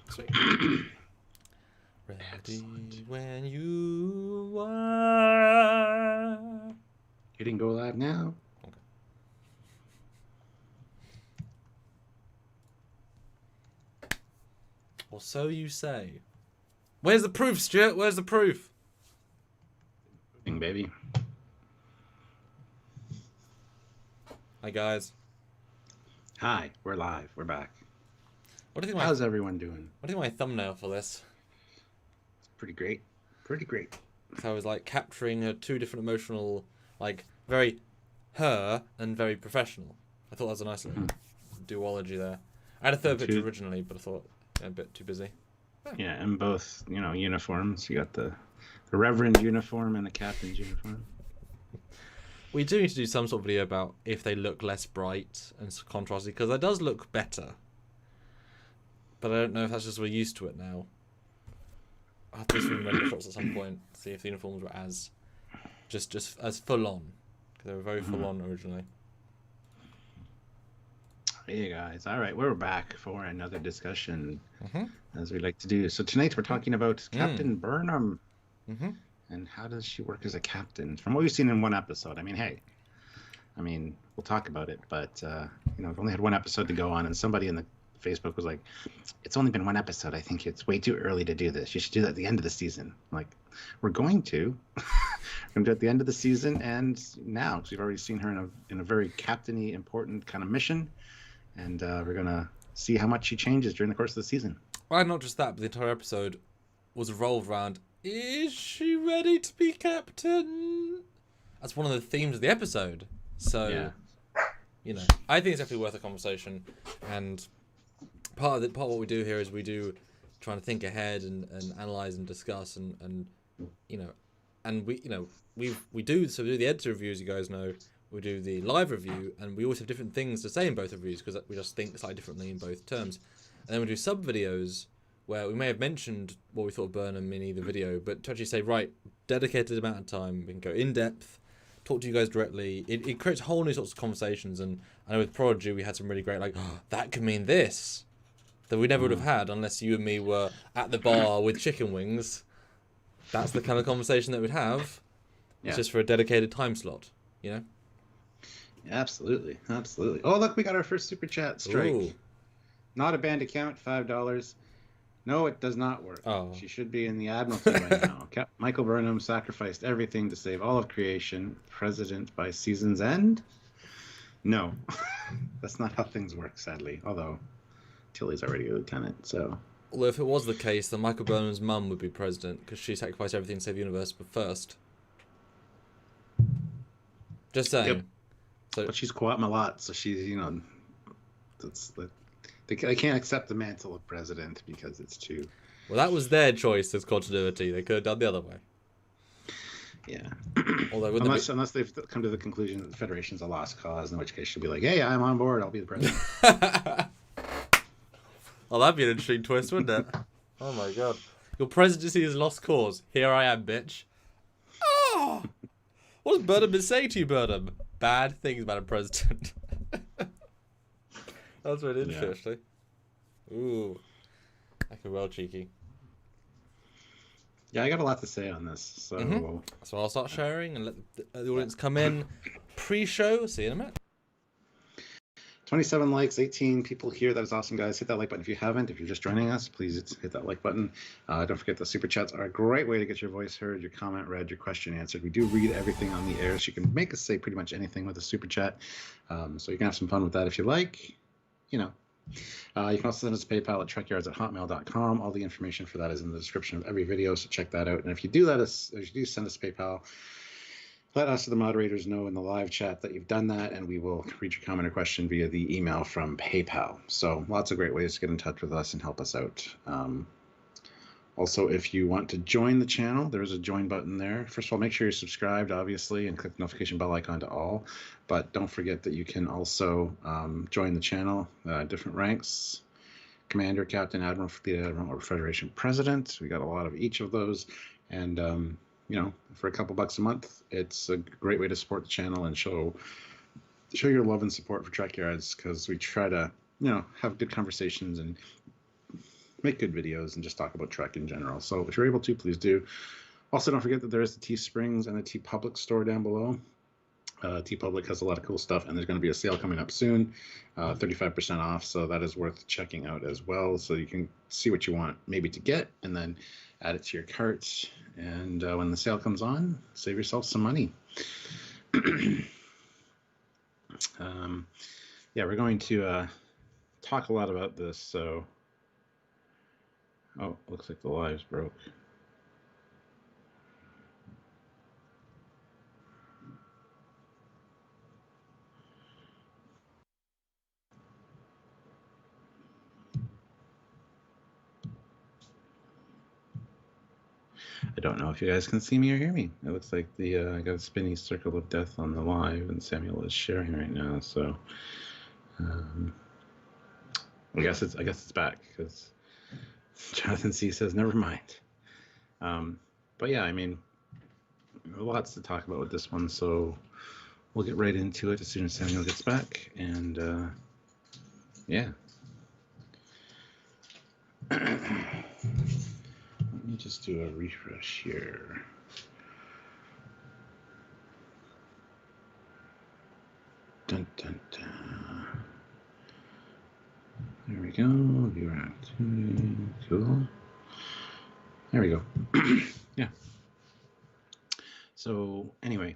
Sweet. Ready when you are. Hitting go live now. Okay. Or so you say. Where's the proof, Stuart? Where's the proof? Baby. Hi, guys. Hi, we're live. We're back. What do you think? How's everyone doing? What do you think my thumbnail for this? It's pretty great. Pretty great. So I was like capturing her two different emotional, like very her and very professional. I thought that was a nice little duology there. I had a third picture originally, but I thought a bit too busy. Yeah, and both, uniforms. You got the Reverend uniform and the Captain's uniform. We do need to do some sort of video about if they look less bright and contrasty, because that does look better. But I don't know if that's just we're used to it now. I'll have to see render shots at some point, see if the uniforms were as just as full on, because they were very full on originally. Hey guys, all right, we're back for another discussion, as we like to do. So tonight we're talking about Captain Burnham, and how does she work as a captain? From what we've seen in one episode, we'll talk about it, but we've only had one episode to go on, and somebody in the Facebook was like, "It's only been one episode. I think it's way too early to do this. You should do that at the end of the season." I'm like, we're going to. We're going to do it at the end of the season, and now, because we've already seen her in a very captain-y, important kind of mission. And we're going to see how much she changes during the course of the season. Well, not just that, but the entire episode was revolved around, is she ready to be captain? That's one of the themes of the episode. So, I think it's definitely worth a conversation. And part of what we do here is we do trying to think ahead and analyze and discuss and we do the editor reviews, you guys know. We do the live review, and we always have different things to say in both reviews because we just think slightly differently in both terms. And then we do sub videos where we may have mentioned what we thought of Burnham in either video, but to actually say, right, dedicated amount of time, we can go in depth, talk to you guys directly. It creates whole new sorts of conversations. And I know with Prodigy we had some really great, that could mean this, that we never would have had unless you and me were at the bar with chicken wings. That's the kind of conversation that we'd have. Yeah. It's just for a dedicated time slot, Absolutely. Oh, look, we got our first super chat strike. Ooh. Not a banned account, $5. No, it does not work. Oh. She should be in the Admiralty by now. Michael Burnham sacrificed everything to save all of creation. President by season's end? No. That's not how things work, sadly. Although, Tilly's already a lieutenant, so... Although if it was the case, then Michael Burnham's mum would be president, because she sacrificed everything to save the universe first. Just saying. Yep. So, but she's Quatma a lot, so she's, they can't accept the mantle of president because it's too... Well, that was their choice as continuity. They could have done the other way. Yeah. Although unless they've come to the conclusion that the Federation's a lost cause, in which case she'll be like, hey, I'm on board, I'll be the president. Well, that'd be an interesting twist, wouldn't it? Oh my god. Your presidency is lost cause. Here I am, bitch. Oh! What has Burnham been saying to you, Burnham? Bad things about a president. That's really interesting. Yeah. Ooh. That could be well cheeky. Yeah, I got a lot to say on this. So So I'll start sharing and let the audience come in. Pre-show. See you in a minute. 27 likes, 18 people here. That is awesome, guys. Hit that like button if you haven't. If you're just joining us, please hit that like button. Don't forget the super chats are a great way to get your voice heard, your comment read, your question answered. We do read everything on the air, so you can make us say pretty much anything with a super chat. So you can have some fun with that if you like. You can also send us a PayPal at Trekyards@hotmail.com. All the information for that is in the description of every video, so check that out. And if you do send us PayPal, let us, the moderators, know in the live chat that you've done that, and we will read your comment or question via the email from PayPal. So lots of great ways to get in touch with us and help us out. Also, if you want to join the channel, there's a join button there. First of all, make sure you're subscribed, obviously, and click the notification bell icon to all. But don't forget that you can also join the channel, different ranks, Commander, Captain, Admiral, Fleet Admiral, or Federation President. We got a lot of each of those. And for a couple bucks a month, it's a great way to support the channel and show your love and support for Trekyards, because we try to, have good conversations and make good videos and just talk about Trek in general. So if you're able to, please do. Also, don't forget that there is the Teesprings and the TeePublic store down below. TeePublic has a lot of cool stuff, and there's going to be a sale coming up soon, 35% off, so that is worth checking out as well. So you can see what you want maybe to get, and then add it to your cart, and when the sale comes on, save yourself some money. Yeah, we're going to talk a lot about this, so... Oh, looks like the live's broke. I don't know if you guys can see me or hear me. It looks like I got a spinny circle of death on the live, and Samuel is sharing right now. So I guess it's back because Jonathan C says never mind. But yeah, I mean, lots to talk about with this one, so we'll get right into it as soon as Samuel gets back, and yeah. Let me just do a refresh here. Dun, dun, dun. There we go. Viewer activity. Cool. There we go. Yeah. So anyway,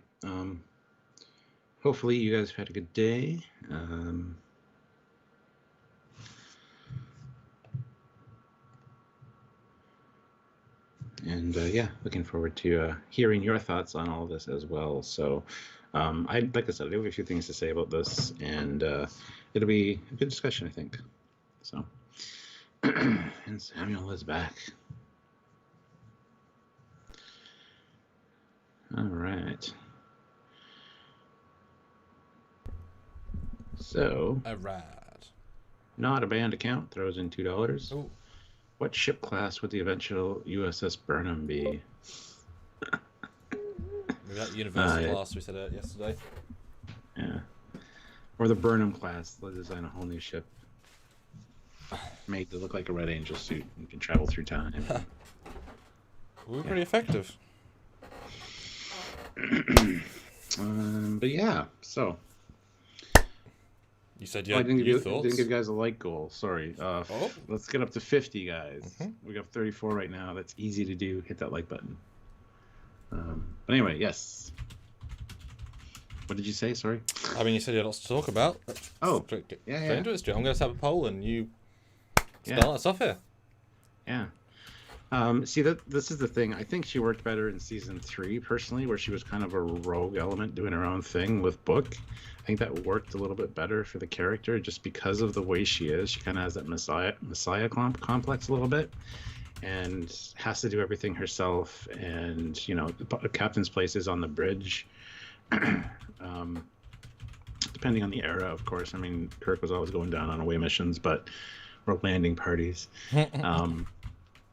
hopefully you guys have had a good day. And yeah, looking forward to hearing your thoughts on all of this as well. So, like I said, I have a few things to say about this, and it'll be a good discussion, I think. So, and Samuel is back. All right. So, A rad. Not a banned account throws in $2. Ooh. What ship class would the eventual USS Burnham be? Maybe that universal class we said it yesterday. Yeah. Or the Burnham class. They'll design a whole new ship made to look like a Red Angel suit and can travel through time. We're pretty effective. But yeah, so. You said I didn't give thoughts? you guys a like goal. Sorry. Let's get up to 50, guys. Mm-hmm. We got 34 right now. That's easy to do. Hit that like button. But anyway, yes. What did you say? Sorry. I mean, you said you had lots to talk about. Yeah. Into it, Stu. I'm going to set up a poll and you spell that stuff here. Yeah. See, this is the thing. I think she worked better in season 3, personally, where she was kind of a rogue element doing her own thing with Book. I think that worked a little bit better for the character just because of the way she is. She kind of has that messiah complex a little bit and has to do everything herself. And, you know, the captain's place is on the bridge. Depending on the era, of course. I mean, Kirk was always going down on away missions, or landing parties.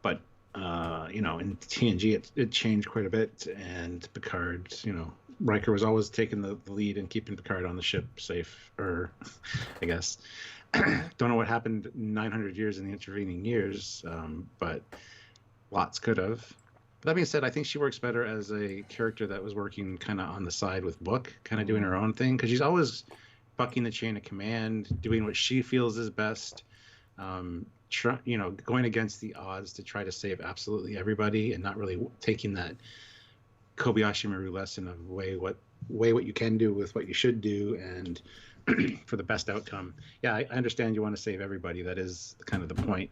But you know, in TNG, it changed quite a bit, and Picard, you know, Riker was always taking the lead and keeping Picard on the ship safe, or I guess. Don't know what happened 900 years in the intervening years, but lots could have. That being said, I think she works better as a character that was working kind of on the side with Book, kind of doing her own thing, because she's always bucking the chain of command, doing what she feels is best. You know, going against the odds to try to save absolutely everybody, and not really taking that Kobayashi Maru lesson of weigh what you can do with what you should do, and for the best outcome. Yeah, I understand you want to save everybody. That is kind of the point,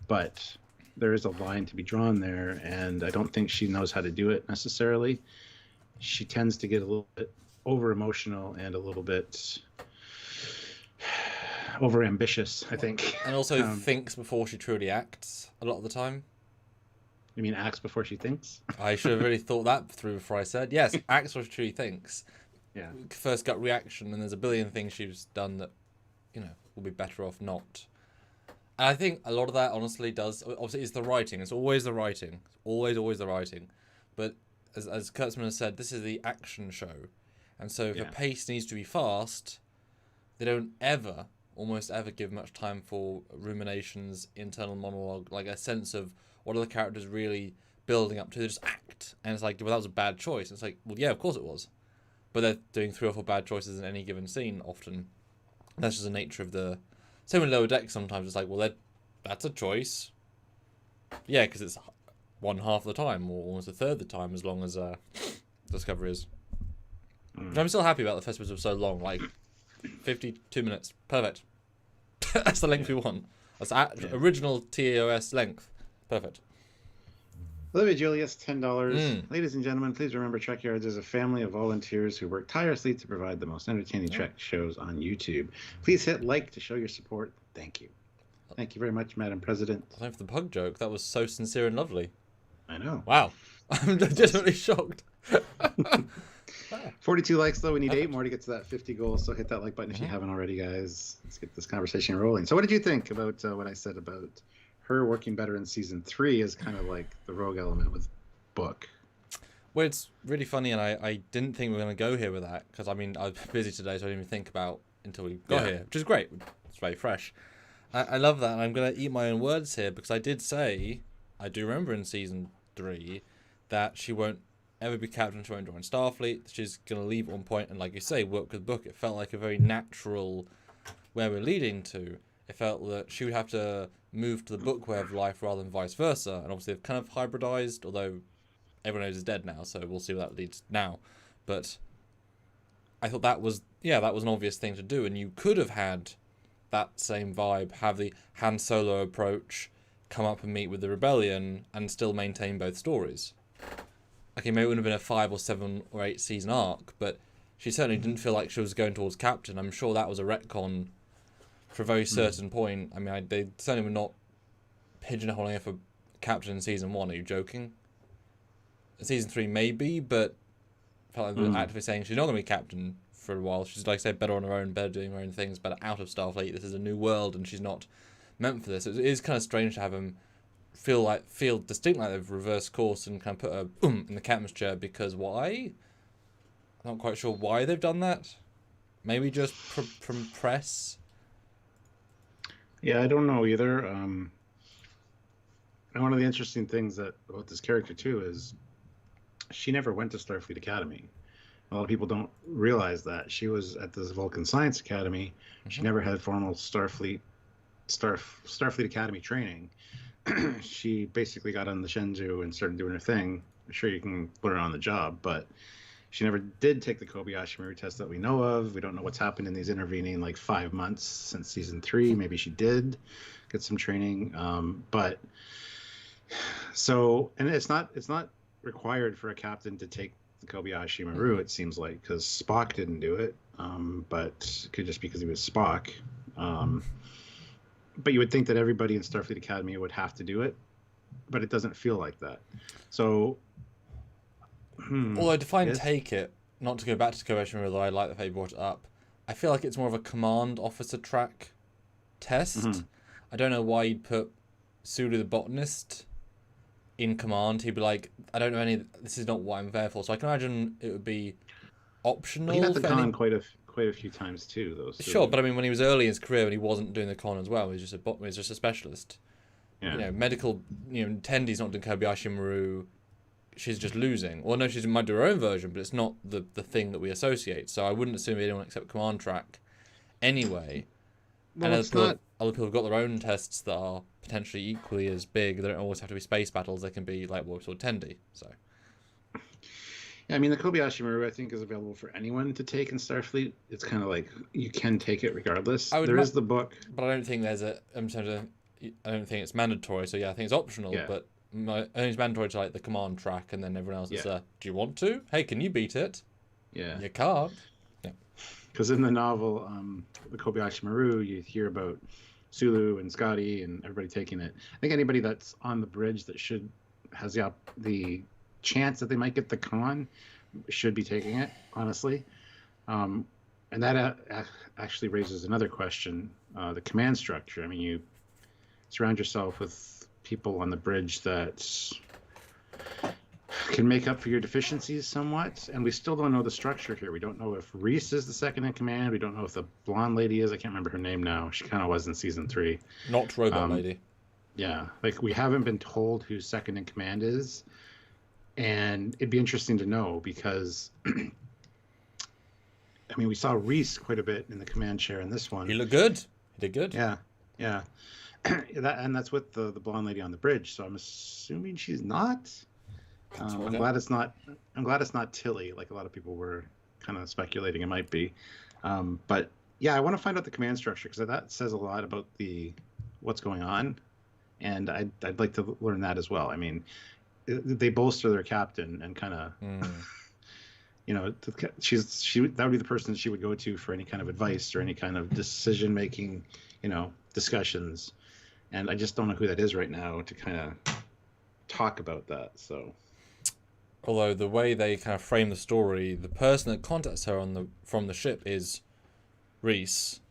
but there is a line to be drawn there, and I don't think she knows how to do it necessarily. She tends to get a little bit over emotional and a little bit over ambitious, I think. And also thinks before she truly acts a lot of the time. You mean acts before she thinks? I should have really thought that through before I said. Yes, acts before she truly thinks. Yeah. First gut reaction, and there's a billion things she's done that, you know, will be better off not. And I think a lot of that, honestly, obviously, is the writing. It's always the writing. It's always the writing. But as Kurtzman has said, this is the action show. And so if a pace needs to be fast, they don't ever almost ever give much time for ruminations, internal monologue, like a sense of what are the characters really building up to. They just act, and it's like, well, that was a bad choice. It's like, well, yeah, of course it was, but they're doing 3 or 4 bad choices in any given scene often. That's just the nature of the. Same with Lower Deck. Sometimes it's like, well, that's a choice. Yeah, because it's one half of the time, or almost a third of the time, as long as Discovery is. But I'm still happy about the first episode so long, like 52 minutes, perfect. That's the length we want. That's original TOS length, perfect. Olivia Julius, $10. Ladies and gentlemen, please remember Trekyards is a family of volunteers who work tirelessly to provide the most entertaining Trek shows on YouTube. Please hit like to show your support. Thank you. Thank you very much, Madam President. Thanks for the pug joke. That was so sincere and lovely. I know. Wow. I'm legitimately shocked. 42 likes, though. We need 8 more to get to that 50 goal, so hit that like button if you haven't already, guys. Let's get this conversation rolling. So what did you think about what I said about her working better in season 3 as kind of like the rogue element with Book? Well, it's really funny, and I didn't think we were going to go here with that, because, I mean, I was busy today, so I didn't even think about until we got here, which is great. It's very fresh. I love that, and I'm going to eat my own words here, because I did say, I do remember in season 3, that she won't ever be captain, she won't join Starfleet, she's going to leave at one point, and like you say, work with Book. It felt like a very natural where we're leading to. It felt that she would have to move to the Book way of life rather than vice versa, and obviously they've kind of hybridized, although everyone knows he's dead now, so we'll see where that leads now. But I thought that was an obvious thing to do, and you could have had that same vibe, have the Han Solo approach, come up and meet with the rebellion, and still maintain both stories. Okay, maybe it wouldn't have been a 5 or 7 or 8 season arc, but she certainly didn't feel like she was going towards captain. I'm sure that was a retcon for a very certain point. I mean, they certainly were not pigeonholing her for captain in season 1. Are you joking? Season 3 maybe, but felt like they were actively saying she's not going to be captain for a while. She's, like I said, better on her own, better doing her own things, better out of Starfleet. This is a new world, and she's not meant for this. It is kind of strange to have him feel distinct like they've reversed course and kind of put her in the captain's chair, because why? I'm not quite sure why they've done that. Maybe just from press. Yeah, I don't know either. And one of the interesting things about this character too is she never went to Starfleet Academy. A lot of people don't realize that she was at this Vulcan Science Academy. She never had formal Starfleet Academy training. She basically got on the Shenzhou and started doing her thing. I'm sure you can put her on the job, but she never did take the Kobayashi Maru test that we know of. We don't know what's happened in these intervening 5 months since season 3. Maybe she did get some training, but so, and it's not required for a captain to take the Kobayashi Maru. It seems like, because Spock didn't do it, but it could just because he was Spock. But you would think that everybody in Starfleet Academy would have to do it, but it doesn't feel like that. So, although define take it, not to go back to Kobayashi Maru, although I like the fact you brought it up, I feel like it's more of a command officer track test. I don't know why you'd put Sulu the botanist in command. He'd be like, I don't know this is not what I'm there for. So I can imagine it would be optional. He had the con quite a few times too, though. So. Sure, but I mean, when he was early in his career and he wasn't doing the con as well, he was just a specialist. Yeah. Medical. Tendy's not doing Kobayashi Maru. She's just losing. Well, no, she might do her own version, but it's not the thing that we associate. So I wouldn't assume anyone except command track. Anyway, Well, and other people have got their own tests that are potentially equally as big. They don't always have to be space battles. They can be like what we saw Tendy. So. Yeah, I mean, the Kobayashi Maru, I think, is available for anyone to take in Starfleet. It's kind of like you can take it regardless. There is the book, but I don't think there's I don't think it's mandatory. So yeah, I think it's optional. Yeah. But only it's mandatory to the command track, and then everyone else is do you want to? Hey, can you beat it? Yeah, you can't. Yeah, because in the novel, the Kobayashi Maru, you hear about Sulu and Scotty and everybody taking it. I think anybody that's on the bridge that has the chance that they might get the con should be taking it, honestly. And that actually raises another question, the command structure. I mean, you surround yourself with people on the bridge that can make up for your deficiencies somewhat. And we still don't know the structure here. We don't know if Reese is the second in command. We don't know if the blonde lady is. I can't remember her name now. She kind of was in season 3. Not Robot Lady. Yeah, like we haven't been told who second in command is. And it'd be interesting to know because, I mean, we saw Reese quite a bit in the command chair in this one. He looked good. He did good. Yeah. That's with the blonde lady on the bridge. So I'm assuming she's not. I'm glad it's not. I'm glad it's not Tilly, like a lot of people were kind of speculating it might be. But yeah, I want to find out the command structure because that says a lot about what's going on, and I'd like to learn that as well. I mean, they bolster their captain and kind of, you know, that would be the person she would go to for any kind of advice or any kind of decision making, you know, discussions, and I just don't know who that is right now to kind of talk about that. So. Although the way they kind of frame the story, the person that contacts her from the ship is Reese,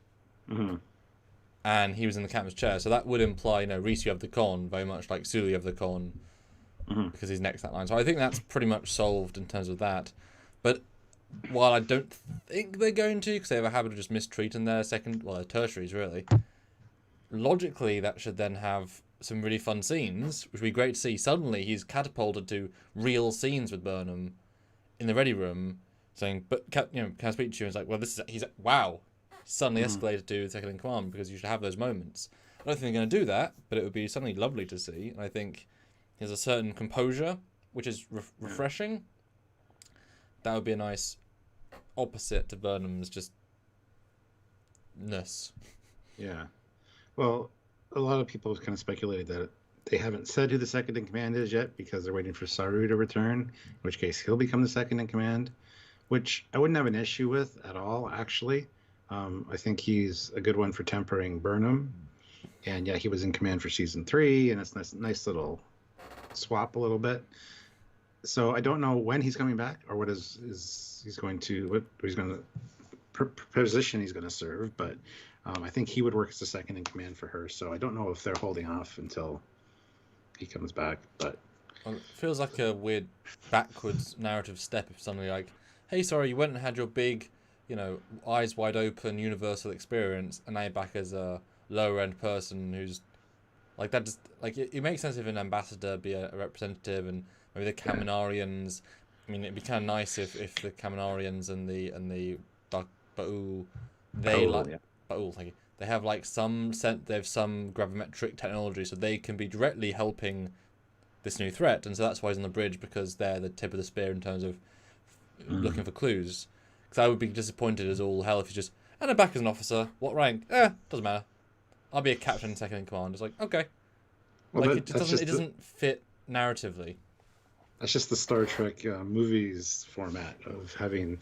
and he was in the captain's chair. So that would imply, you know, Reese, you have the con, very much like Sulu, you have the con, because he's next to that line. So I think that's pretty much solved in terms of that. But while I don't think they're going to, because they have a habit of just mistreating their their tertiaries really, logically that should then have some really fun scenes, which would be great to see. Suddenly he's catapulted to real scenes with Burnham in the ready room, saying, "But you know, can I speak to you?" And it's like, well, he's wow, suddenly escalated to second in command, because you should have those moments. I don't think they're going to do that, but it would be something lovely to see. And I think there's a certain composure which is refreshing. That would be a nice opposite to Burnham's just ness. Yeah. Well, a lot of people have kind of speculated that they haven't said who the second in command is yet because they're waiting for Saru to return, in which case he'll become the second in command, which I wouldn't have an issue with at all, actually. I think he's a good one for tempering Burnham. And yeah, he was in command for season 3, and it's a nice little swap a little bit. So I don't know when he's coming back or what he's going to position he's going to serve, but I think he would work as the second in command for her. So I don't know if they're holding off until he comes back. But well, it feels like a weird backwards narrative step if somebody like, hey, sorry, you went and had your big, you know, eyes wide open universal experience, and now you're back as a lower end person who's like that. Just like it makes sense if an ambassador be a representative, and maybe the Kaminarians. I mean, it'd be kind of nice if the Kaminarians and the Ba'ul, Ba'ul, thank you. They have like they have some gravimetric technology, so they can be directly helping this new threat, and so that's why he's on the bridge, because they're the tip of the spear in terms of looking for clues. Because I would be disappointed as all hell if he's just, and I'm back as an officer. What rank? Doesn't matter. I'll be a captain, second in command. It's like, okay. Well, like it doesn't fit narratively. That's just the Star Trek movies format of having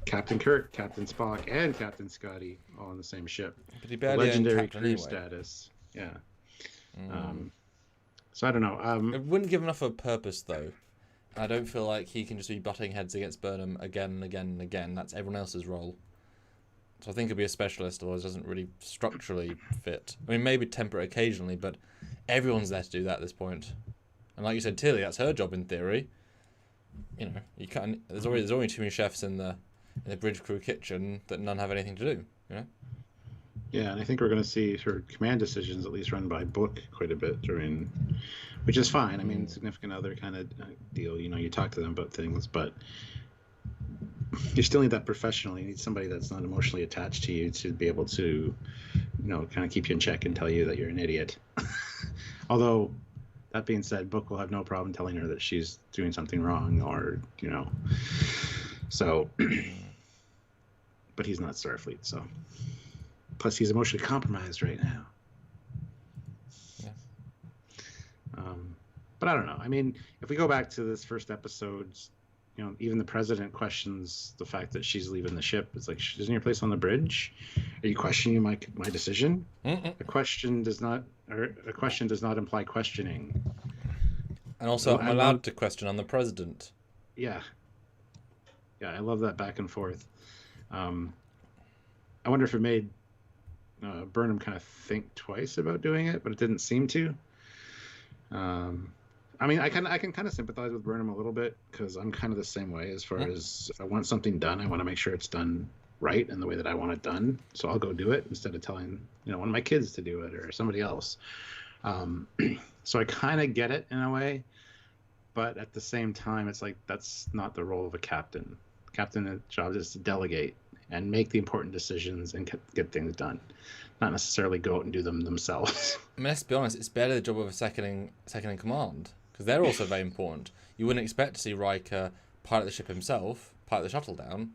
Captain Kirk, Captain Spock, and Captain Scotty all on the same ship. But he barely legendary crew anyway. Status. Yeah. So I don't know. It wouldn't give enough of a purpose, though. I don't feel like he can just be butting heads against Burnham again and again and again. That's everyone else's role. So I think he'd be a specialist, otherwise it doesn't really structurally fit. I mean, maybe temper it occasionally, but everyone's there to do that at this point. And like you said, Tilly, that's her job in theory. You know, you can't. There's only too many chefs in the bridge crew kitchen that none have anything to do. You know. Yeah, and I think we're going to see her command decisions at least run by Book quite a bit during, which is fine. I mean, significant other kind of deal. You know, you talk to them about things, but you still need that professional. You need somebody that's not emotionally attached to you to be able to, you know, kind of keep you in check and tell you that you're an idiot. Although, that being said, Book will have no problem telling her that she's doing something wrong, or, you know, so, but he's not Starfleet, so. Plus, he's emotionally compromised right now. Yeah. But I don't know. I mean, if we go back to this first episode, you know, even the president questions the fact that she's leaving the ship. It's like, isn't your place on the bridge? Are you questioning my decision? A question does not imply questioning. And also, I'm allowed to question on the president. Yeah. Yeah, I love that back and forth. I wonder if it made Burnham kind of think twice about doing it, but it didn't seem to. I mean, I can kind of sympathize with Burnham a little bit because I'm kind of the same way as far as I want something done. I want to make sure it's done right in the way that I want it done. So I'll go do it instead of telling, one of my kids to do it or somebody else. So I kind of get it in a way, but at the same time, it's like that's not the role of a captain. Captain's job is to delegate and make the important decisions and get things done, not necessarily go out and do them themselves. I mean, let's be honest, it's barely the job of a second in command, because they're also very important. You wouldn't expect to see Riker pilot the ship himself, pilot the shuttle down.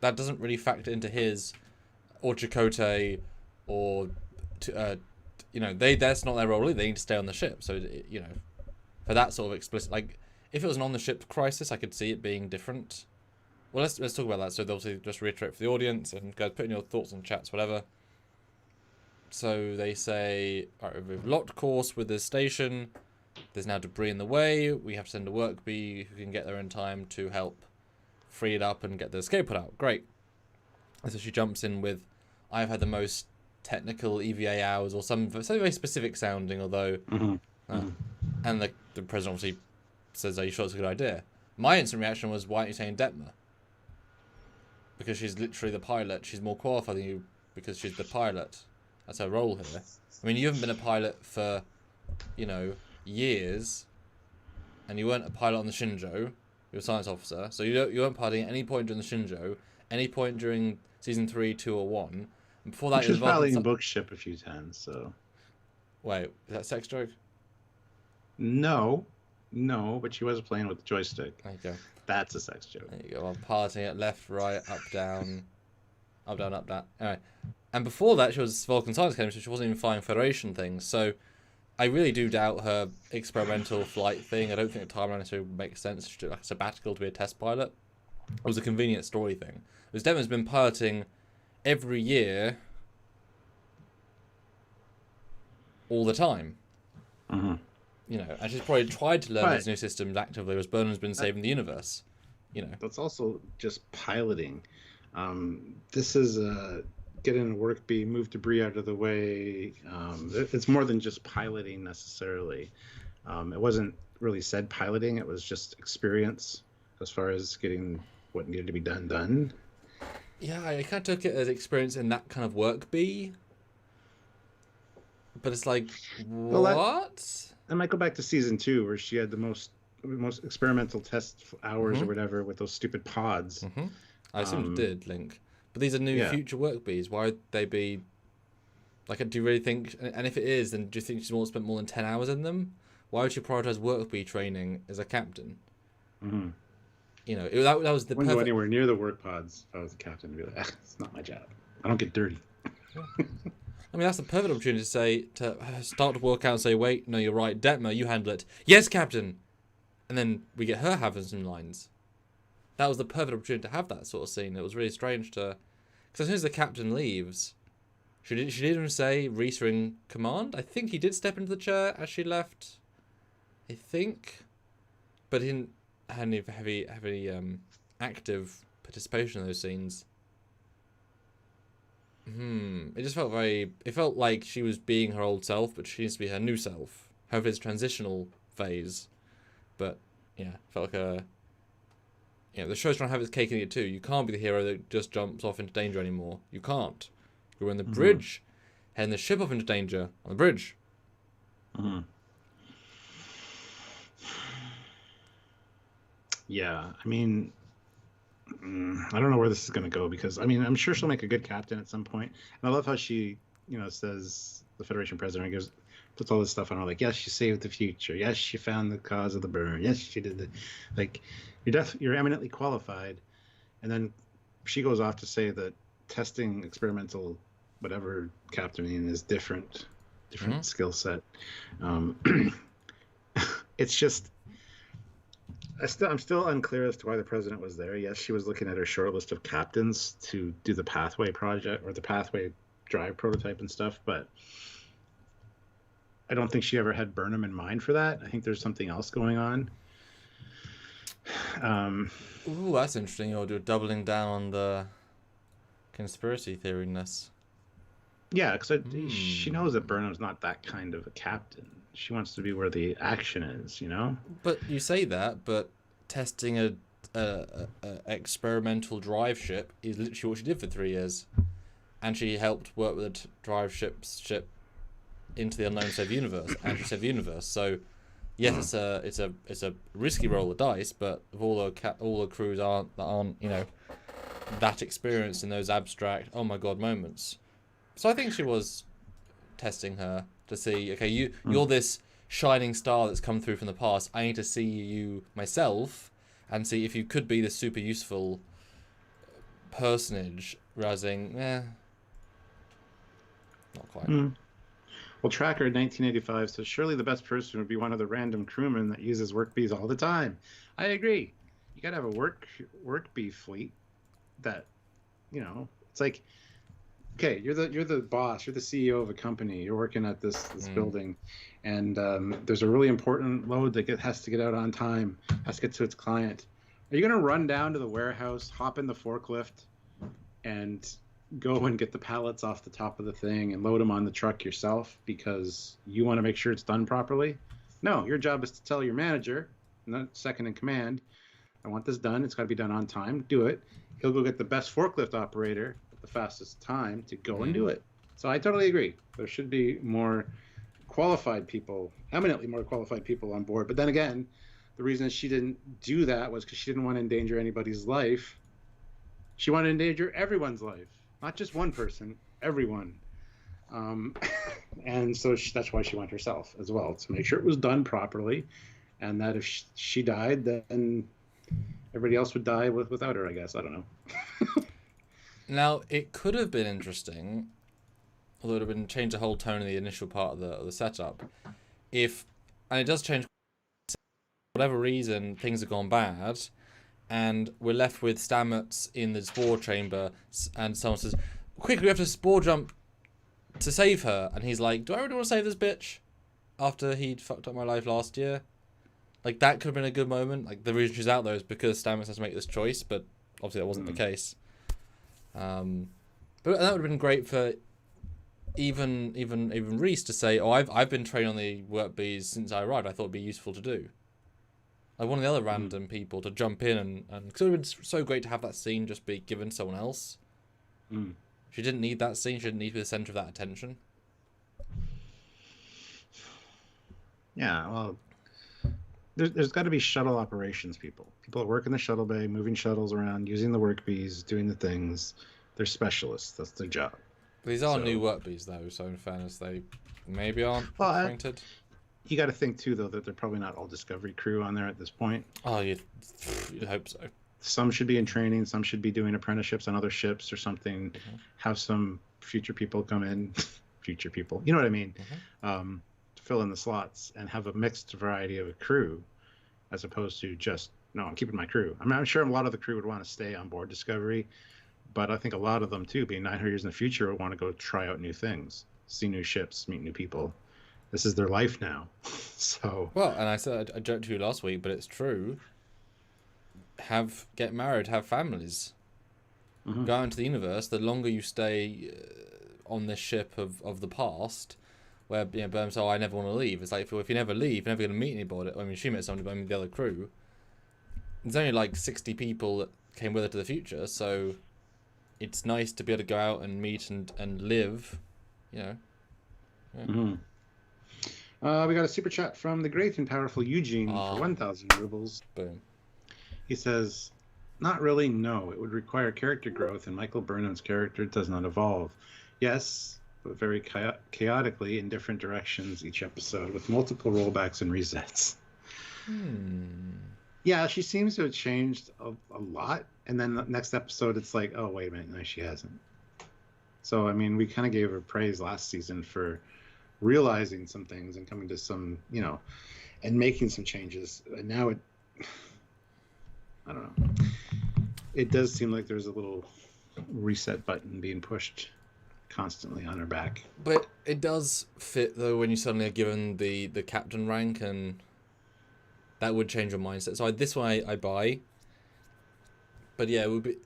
That doesn't really factor into his, or Chakotay, or that's not their role. They need to stay on the ship. So for that sort of explicit, like if it was an on the ship crisis, I could see it being different. Well, let's talk about that. So obviously, just reiterate for the audience and guys, put in your thoughts on chats, whatever. So they say, all right, we've locked course with the station. There's now debris in the way. We have to send a work bee who can get there in time to help free it up and get the escape pod out. Great. And so she jumps in with, I've had the most technical EVA hours, or something very specific sounding, although... And the president obviously says, are you sure it's a good idea? My instant reaction was, why aren't you saying Detmer? Because she's literally the pilot. She's more qualified than you because she's the pilot. That's her role here. I mean, you haven't been a pilot for, years, and you weren't a pilot on the Shinjo. You're a science officer, so you weren't piloting at any point during the Shinjo, any point during season 3, 2, or 1. And before that, she was piloting Book ship a few times. So, wait, is that a sex joke? No, but she was playing with the joystick. There you go. That's a sex joke. There you go. I'm piloting it left, right, up, down, up, down, up, down. Anyway, and before that, she was Vulcan Science Academy, so she wasn't even flying Federation things. So I really do doubt her experimental flight thing. I don't think the timeline necessarily makes sense. She took like a sabbatical to be a test pilot. It was a convenient story thing. Because Detmer's been piloting every year, all the time. Mm-hmm. And she's probably tried to learn these new systems actively, whereas Burnham's been saving the universe. That's also just piloting. This is getting a work bee, move debris out of the way. It's more than just piloting necessarily. It wasn't really said piloting. It was just experience as far as getting what needed to be done. Yeah, I kind of took it as experience in that kind of work bee. But it's like, what? I might go back to season 2 where she had the most experimental test hours or whatever with those stupid pods. Mm-hmm. I assume it did, Link. But these are new future work bees. Why would they be... Like, do you really think... And if it is, then do you think she's spent more than 10 hours in them? Why would she prioritise work bee training as a captain? Mm-hmm. That was the perfect... I wouldn't go anywhere near the work pods if I was a captain. I'd be like, it's not my job. I don't get dirty. I mean, that's the perfect opportunity to start to work out and say, wait, no, you're right. Detmer, you handle it. Yes, Captain! And then we get her having some lines. That was the perfect opportunity to have that sort of scene. It was really strange to... Because as soon as the captain leaves, she didn't even say Reese are in command. I think he did step into the chair as she left. I think. But he didn't have any heavy active participation in those scenes. It just felt it felt like she was being her old self, but she needs to be her new self. Hopefully it's a transitional phase. But, yeah, felt like the show's trying to have its cake and eat it too. You can't be the hero that just jumps off into danger anymore. You can't. You're on the bridge, heading the ship off into danger on the bridge. Mm-hmm. Yeah, I mean... I don't know where this is going to go because, I'm sure she'll make a good captain at some point. And I love how she, says the Federation president puts all this stuff on her, like, yes, she saved the future. Yes, she found the cause of the burn. Yes, she did the, like, you're eminently qualified. And then she goes off to say that testing experimental, whatever captaining is different skill set. It's just... I'm still unclear as to why the president was there. Yes, she was looking at her short list of captains to do the Pathway project or the Pathway drive prototype and stuff, but I don't think she ever had Burnham in mind for that. I think there's something else going on. Ooh, that's interesting. You're doubling down on the conspiracy theory-ness. Yeah, because she knows that Burnham's not that kind of a captain. She wants to be where the action is, you know? But you say that, but testing a experimental drive ship is literally what she did for 3 years, and she helped work with a drive ship into the unknown save universe, and she saved the universe. So yes, it's a risky roll of dice, but if all the crews aren't that experienced in those abstract oh my god moments. So I think she was testing her to see, okay, you're this shining star that's come through from the past. I need to see you myself and see if you could be this super useful personage, realizing, not quite. Well, Tracker in 1985 says, surely the best person would be one of the random crewmen that uses work bees all the time. I agree. You got to have a work bee fleet that, it's like, okay, you're the boss, you're the CEO of a company, you're working at this building, and there's a really important load that has to get out on time, has to get to its client. Are you going to run down to the warehouse, hop in the forklift, and go and get the pallets off the top of the thing and load them on the truck yourself because you want to make sure it's done properly? No, your job is to tell your manager, not second in command, I want this done, it's got to be done on time, do it. He'll go get the best forklift operator at the fastest time to go and do it. So I totally agree. There should be more qualified people, eminently more qualified people on board. But then again, the reason she didn't do that was because she didn't want to endanger anybody's life. She wanted to endanger everyone's life, not just one person, everyone. And so that's why she went herself as well, to make sure it was done properly, and that if she died, then everybody else would die without her, I guess. I don't know. Now, it could have been interesting, although it would have been changed the whole tone of the initial part of the setup, and it does change, for whatever reason, things have gone bad, and we're left with Stamets in the spore chamber, and someone says, quickly, we have to spore jump to save her, and he's like, do I really want to save this bitch? After he'd fucked up my life last year? Like, that could have been a good moment. Like, the reason she's out there is because Stamets has to make this choice, but obviously that wasn't the case. But that would have been great for even Reese to say, oh, I've been trained on the work bees since I arrived. I thought it'd be useful to do. Like one of the other random people to jump in and because it would have been so great to have that scene just be given to someone else. She didn't need that scene. She didn't need to be the center of that attention. Yeah, well, there's got to be shuttle operations people. People that work in the shuttle bay, moving shuttles around, using the work bees, doing the things. They're specialists. That's their job. But these are new work bees, though, so in fairness, they maybe aren't acquainted. You got to think, too, though, that they're probably not all Discovery crew on there at this point. Oh, you'd hope so. Some should be in training. Some should be doing apprenticeships on other ships or something. Have some future people come in. Future people. You know what I mean? Fill in the slots and have a mixed variety of a crew as opposed to just, no, I'm keeping my crew. I mean, I'm sure a lot of the crew would want to stay on board Discovery, but I think a lot of them, too, being 900 years in the future, would want to go try out new things, see new ships, meet new people. This is their life now. So well, and I said I joked to you last week, but it's true. Get married, have families, go out into the universe. The longer you stay on this ship of the past, where Burnham said, I never want to leave. It's like if you never leave, you're never going to meet anybody. I mean, she met somebody, but I mean the other crew. There's only like 60 people that came with her to the future, so it's nice to be able to go out and meet and live, Yeah. We got a super chat from the great and powerful Eugene for 1,000 rubles. Boom. He says, not really, no. It would require character growth, and Michael Burnham's character does not evolve. Yes, but very chaotically in different directions each episode, with multiple rollbacks and resets. Yeah, she seems to have changed a lot, and then the next episode it's like, oh, wait a minute, no, she hasn't. So, I mean, we kind of gave her praise last season for realizing some things and coming to some, and making some changes. And now I don't know. It does seem like there's a little reset button being pushed constantly on her back. But it does fit, though, when you suddenly are given the captain rank, and that would change your mindset. So this one I buy. But yeah, it would be.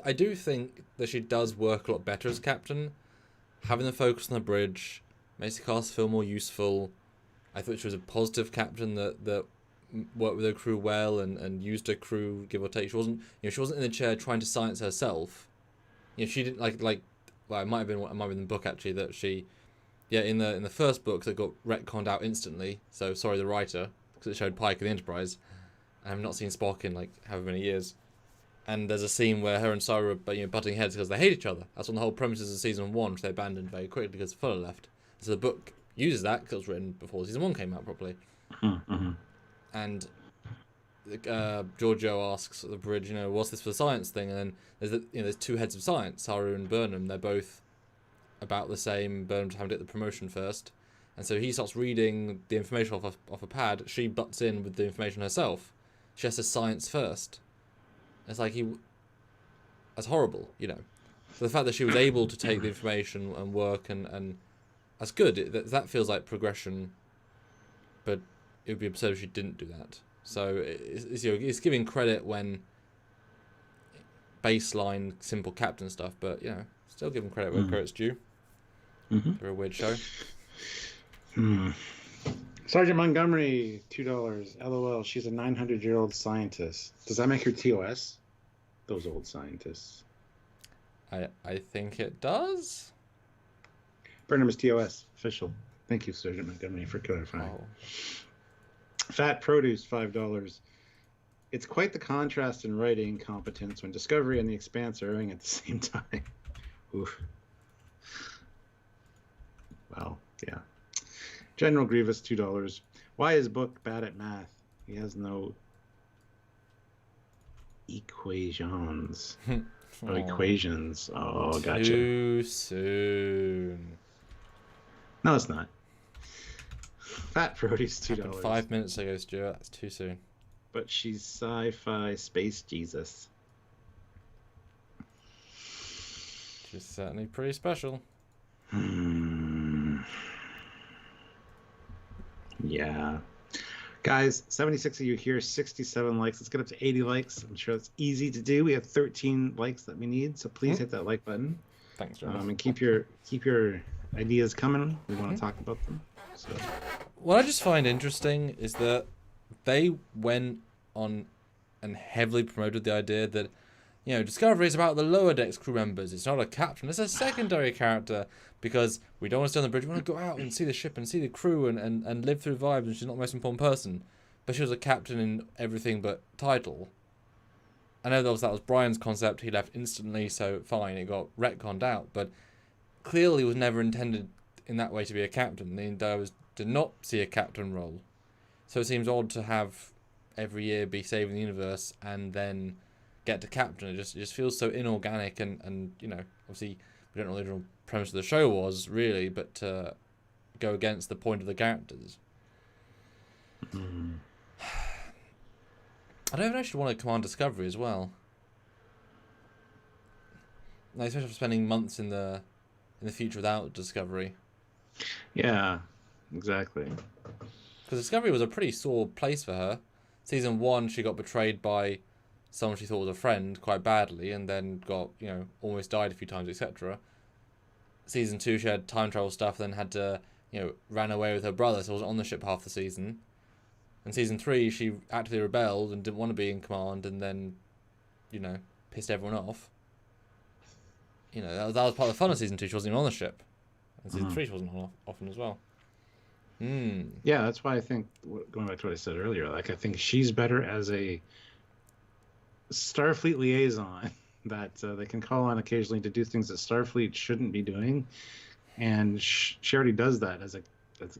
I do think that she does work a lot better as captain. having the focus on the bridge makes the cast feel more useful. I thought she was a positive captain that worked with her crew well and used her crew, give or take. She wasn't in the chair trying to science herself. She didn't like. Well, it might have been the book actually that she, in the first book that got retconned out instantly. So sorry, the writer, because it showed Pike in the Enterprise. I have not seen Spock in like however many years. And there's a scene where her and Saru are butting heads because they hate each other. That's one of the whole premises of season 1, which they abandoned very quickly because Fuller left. So the book uses that because it was written before season 1 came out properly. Mm-hmm. And Giorgio asks at the bridge, what's this for the science thing? And then there's two heads of science, Saru and Burnham. They're both about the same. Burnham's having to get the promotion first. And so he starts reading the information off a pad. She butts in with the information herself. She has to science first. It's like that's horrible, So the fact that she was able to take the information and work and that's good. That feels like progression, but it would be absurd if she didn't do that. So it's giving credit when baseline simple captain stuff, but still giving credit where credit's due. Mm-hmm. For a weird show. Sergeant Montgomery, $2. LOL, she's a 900-year-old scientist. Does that make her TOS? Those old scientists. I think it does. Burnham is TOS, official. Thank you, Sergeant Montgomery, for clarifying. Oh. Fat Produce, $5. It's quite the contrast in writing competence when Discovery and The Expanse are airing at the same time. Oof. Wow, yeah. General Grievous, $2. Why is Book bad at math? He has no equations. Equations. Oh, gotcha. Too soon. No, it's not. Fat Produce, $2. 5 minutes ago, Stuart. That's too soon. But she's sci-fi space Jesus. She's certainly pretty special. Yeah. Guys, 76 of you here, 67 likes. Let's get up to 80 likes. I'm sure it's easy to do. We have 13 likes that we need, so please hit that like button. Thanks, John. And keep your ideas coming. We want to talk about them. So. What I just find interesting is that they went on and heavily promoted the idea that, Discovery is about the lower decks crew members. It's not a captain. It's a secondary character because we don't want to stay on the bridge. We want to go out and see the ship and see the crew and live through vibes. And she's not the most important person. But she was a captain in everything but title. I know that was Brian's concept. He left instantly, so fine. It got retconned out. But clearly was never intended in that way to be a captain. The Endeavours did not see a captain role. So it seems odd to have every year be saving the universe and then get to captain. It just feels so inorganic and obviously we don't know what the original premise of the show was really, but go against the point of the characters. I don't actually want to command Discovery as well. Like, especially for spending months in the future without Discovery. Yeah, exactly. Because Discovery was a pretty sore place for her. Season 1, she got betrayed by someone she thought was a friend quite badly, and then got, almost died a few times, etc. Season 2, she had time travel stuff, then had to, ran away with her brother, so wasn't on the ship half the season. And Season 3, she actively rebelled and didn't want to be in command, and then, pissed everyone off. That was part of the fun of Season 2, she wasn't even on the ship. And Season 3, she wasn't on often as well. Yeah, that's why I think, going back to what I said earlier, I think she's better as a Starfleet liaison that they can call on occasionally to do things that Starfleet shouldn't be doing, and she already does that as a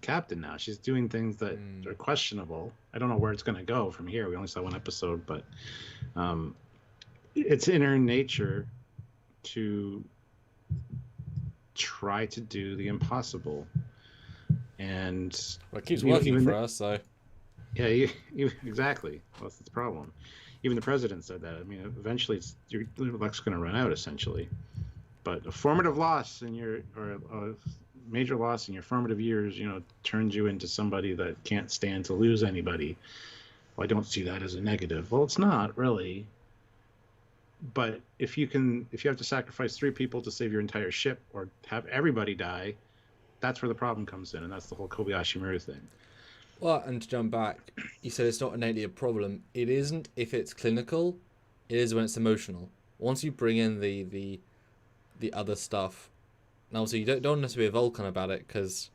captain now. She's doing things that are questionable. I don't know where it's going to go from here. We only saw one episode, but it's in her nature to try to do the impossible, and it keeps working for us. So yeah, exactly. Well, that's the problem. Even the president said that. I mean, eventually, your luck's going to run out, essentially. But a formative loss or a major loss in your formative years, turns you into somebody that can't stand to lose anybody. Well, I don't see that as a negative. Well, it's not really. But if you have to sacrifice 3 people to save your entire ship or have everybody die, that's where the problem comes in, and that's the whole Kobayashi Maru thing. Well, and to jump back, you said it's not innately a problem. It isn't if it's clinical. It is when it's emotional. Once you bring in the other stuff, and obviously you don't necessarily be a Vulcan about it because,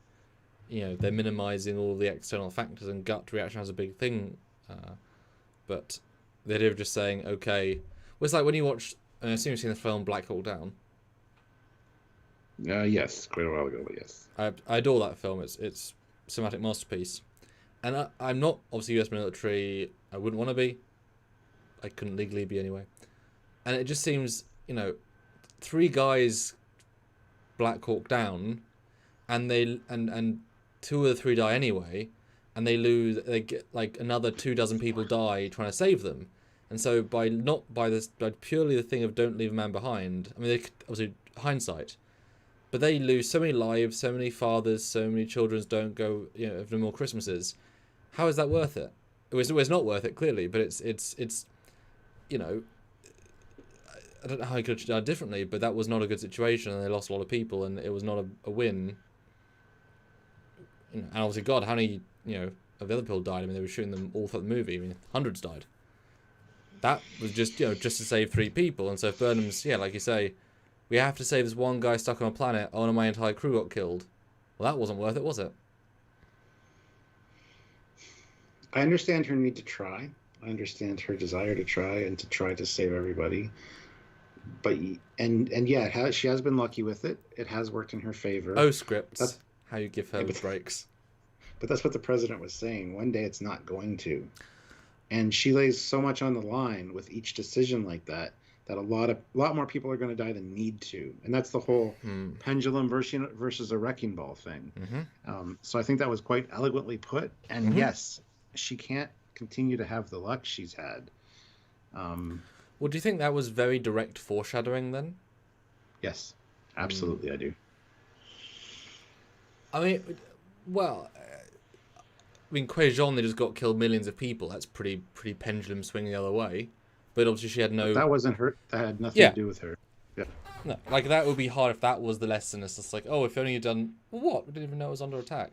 you know, they're minimizing all the external factors, and gut reaction has a big thing. But the idea of just saying, okay, well, it's like when you watch, I assume you've seen the film Black Hawk Down. Yes, quite a while ago, but yes. I adore that film. It's a cinematic masterpiece. And I'm not obviously US military. I wouldn't want to be. I couldn't legally be anyway. And it just seems, you know, 3 guys Black Hawk Down, and they and 2 of the 3 die anyway, and they get like another 24 people die trying to save them. And so by purely the thing of don't leave a man behind. I mean, they obviously hindsight, but they lose so many lives, so many fathers, so many children don't go, you know, have no more Christmases. How is that worth it? It's not worth it, clearly, but it's you know, I don't know how I could have done differently, but that was not a good situation, and they lost a lot of people, and it was not a win. You know, and obviously, God, how many, you know, of the other people died? I mean, they were shooting them all throughout the movie. I mean, hundreds died. That was just, you know, just to save 3 people. And so if Burnham's, yeah, like you say, we have to save this one guy stuck on a planet, oh, and my entire crew got killed. Well, that wasn't worth it, was it? I understand her need to try. I understand her desire to try and to try to save everybody. But yeah, she has been lucky with it. It has worked in her favor. Oh, scripts. How you give her breaks. But that's what the president was saying. One day it's not going to. And she lays so much on the line with each decision like that a lot more people are going to die than need to. And that's the whole pendulum versus a wrecking ball thing. Mm-hmm. So I think that was quite eloquently put. And yes, she can't continue to have the luck she's had. Well, do you think that was very direct foreshadowing then? Yes, absolutely, I do. I mean, well, Quai Jean, they just got killed millions of people. That's pretty pendulum swinging the other way. But obviously she had no... That wasn't her. That had nothing to do with her. Yeah. No, like that would be hard if that was the lesson. It's just like, oh, if only you'd done... Well, what? We didn't even know it was under attack.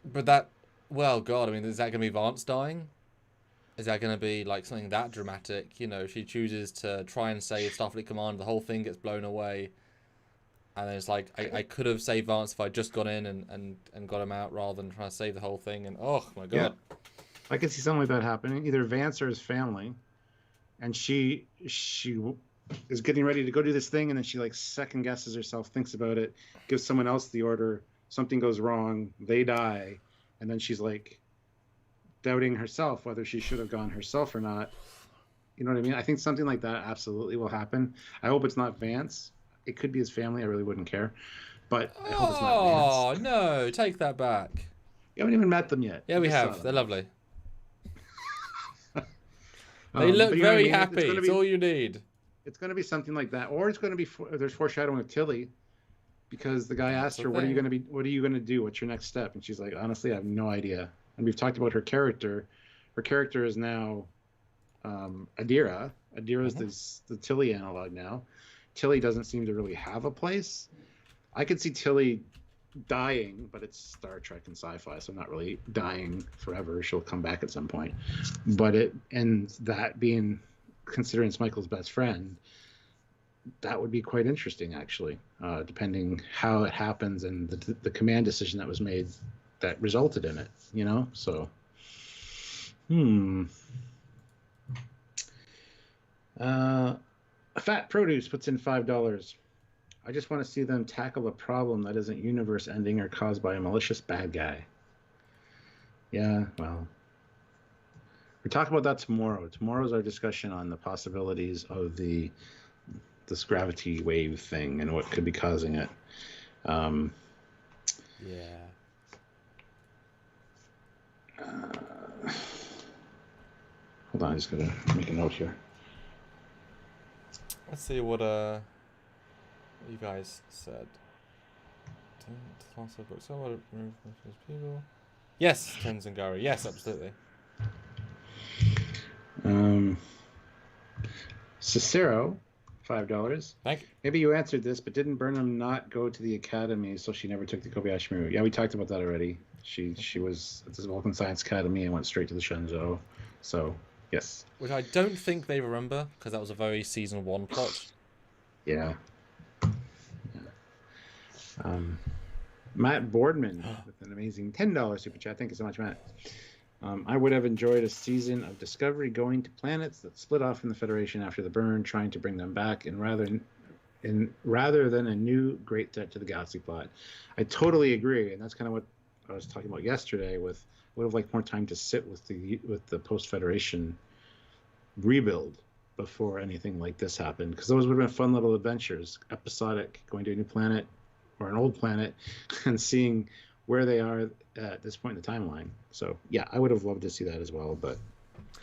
But that... Well, God, I mean, is that going to be Vance dying? Is that going to be like something that dramatic? You know, she chooses to try and save Starfleet Command, the whole thing gets blown away. And then it's like, I could have saved Vance if I'd just gone in and got him out rather than trying to save the whole thing. And oh my God. Yeah. I could see something like that happening. Either Vance or his family. And she is getting ready to go do this thing, and then she like second guesses herself, thinks about it, gives someone else the order, something goes wrong, they die, and then she's like doubting herself whether she should have gone herself or not. You know what I mean? I think something like that absolutely will happen. I hope it's not Vance. It could be his family. I really wouldn't care. But I hope it's not Vance. Oh, no. Take that back. You haven't even met them yet. Yeah, we have. They're lovely. They look very happy. It's all you need. It's going to be something like that. Or it's going to be... There's foreshadowing with Tilly. Because the guy asked her, what are you going to do? What's your next step? And she's like, honestly, I have no idea. And we've talked about her character. Her character is now Adira. Adira is the Tilly analog now. Tilly doesn't seem to really have a place. I could see Tilly dying, but it's Star Trek and sci-fi, so not really dying forever. She'll come back at some point. But that being, considering it's Michael's best friend, that would be quite interesting, actually, depending how it happens and the command decision that was made that resulted in it, you know? So, Fat Produce puts in $5. I just want to see them tackle a problem that isn't universe ending or caused by a malicious bad guy. Yeah, well, we talk about that tomorrow. Tomorrow's our discussion on the possibilities of this gravity wave thing and what could be causing it. Yeah. Hold on, I just gotta make a note here. Let's see what you guys said. Yes, Tenzingari. Yes, absolutely. Cicero, $5. Thank you. Maybe you answered this, but didn't Burnham not go to the academy, so she never took the Kobayashi Maru? Yeah, we talked about that already. She was at the Vulcan Science Academy and went straight to the Shenzhou. So, yes. Which I don't think they remember, because that was a very season 1 plot. Yeah. Matt Boardman with an amazing $10 super chat. Thank you so much, Matt. I would have enjoyed a season of Discovery going to planets that split off from the Federation after the burn, trying to bring them back, and rather than a new great threat to the galaxy plot. I totally agree, and that's kind of what I was talking about yesterday. Would have liked more time to sit with the post-Federation rebuild before anything like this happened, because those would have been fun little adventures, episodic, going to a new planet or an old planet and seeing where they are at this point in the timeline. So yeah, I would have loved to see that as well, but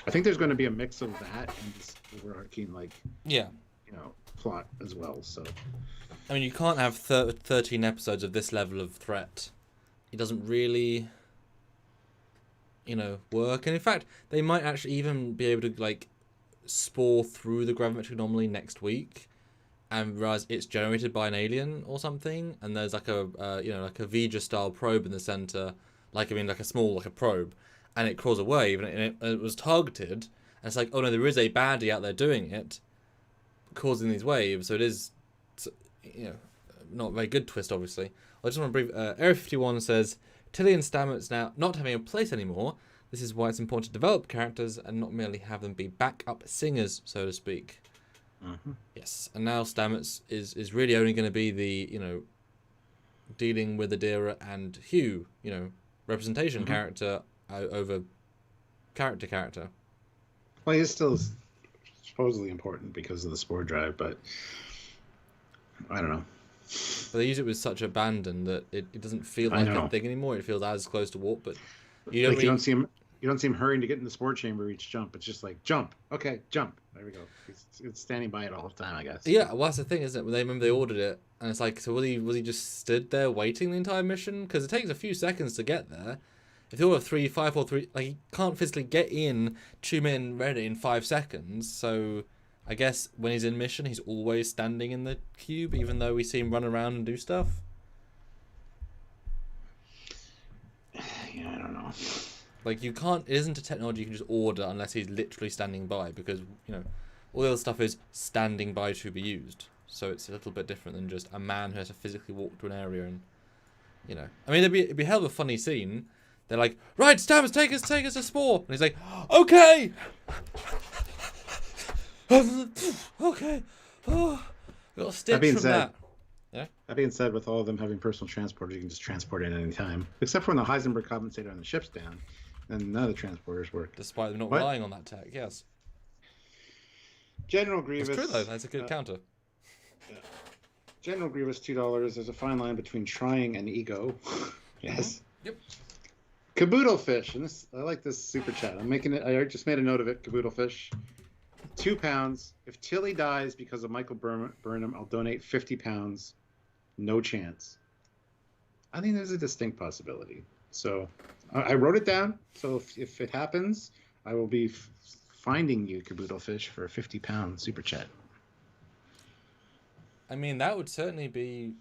I think there's going to be a mix of that and this overarching plot as well. So I mean, you can't have 13 episodes of this level of threat. It doesn't really work. And in fact, they might actually even be able to spore through the gravimetric anomaly next week and realize it's generated by an alien or something, and there's like a Vija style probe in the center, a small probe, and it crawls a wave, and it was targeted, and it's like, oh no, there is a baddie out there doing it, causing these waves. So it is, not a very good twist, obviously. I just want to brief. Area 51 says Tilly and Stamets now not having a place anymore. This is why it's important to develop characters and not merely have them be backup singers, so to speak. Mm-hmm. Yes, and now Stamets is really only going to be the dealing with Adira and Hugh, representation character over character. Well, he's still supposedly important because of the spore drive, but I don't know. But they use it with such abandon that it doesn't feel like a thing anymore. It feels as close to warp, but you don't see him. You don't see him hurrying to get in the spore chamber each jump. It's just like, jump. Okay, jump. There we go. It's standing by it all the time, I guess. Yeah, well, that's the thing, isn't it? When they ordered it, and it's like, so was he just stood there waiting the entire mission? Because it takes a few seconds to get there. If they order 3, 5, 4, 3, he can't physically get in, tune in, ready in 5 seconds. So I guess when he's in mission, he's always standing in the cube, even though we see him run around and do stuff. Yeah, I don't know. You can't. It isn't a technology you can just order unless he's literally standing by, because all the other stuff is standing by to be used. So it's a little bit different than just a man who has to physically walk to an area and I mean, it'd be a hell of a funny scene. They're like, right, Stamets, take us to Spore, and he's like, okay, okay. Oh, got a stitch from that. Yeah. That being said, with all of them having personal transporters, you can just transport it at any time, except for when the Heisenberg compensator on the ship's down. And none of the transporters work. Despite them not relying on that tech, yes. General Grievous. That's true, though. That's a good counter. Yeah. General Grievous, $2. There's a fine line between trying and ego. Yes. Yep. Caboodle Fish. And I like this super chat. I just made a note of it. Caboodle Fish. £2. If Tilly dies because of Michael Burnham, I'll donate £50. No chance. I think there's a distinct possibility. So I wrote it down. So if it happens, I will be finding you, Caboodle Fish, for a £50 super chat. I mean, that would certainly be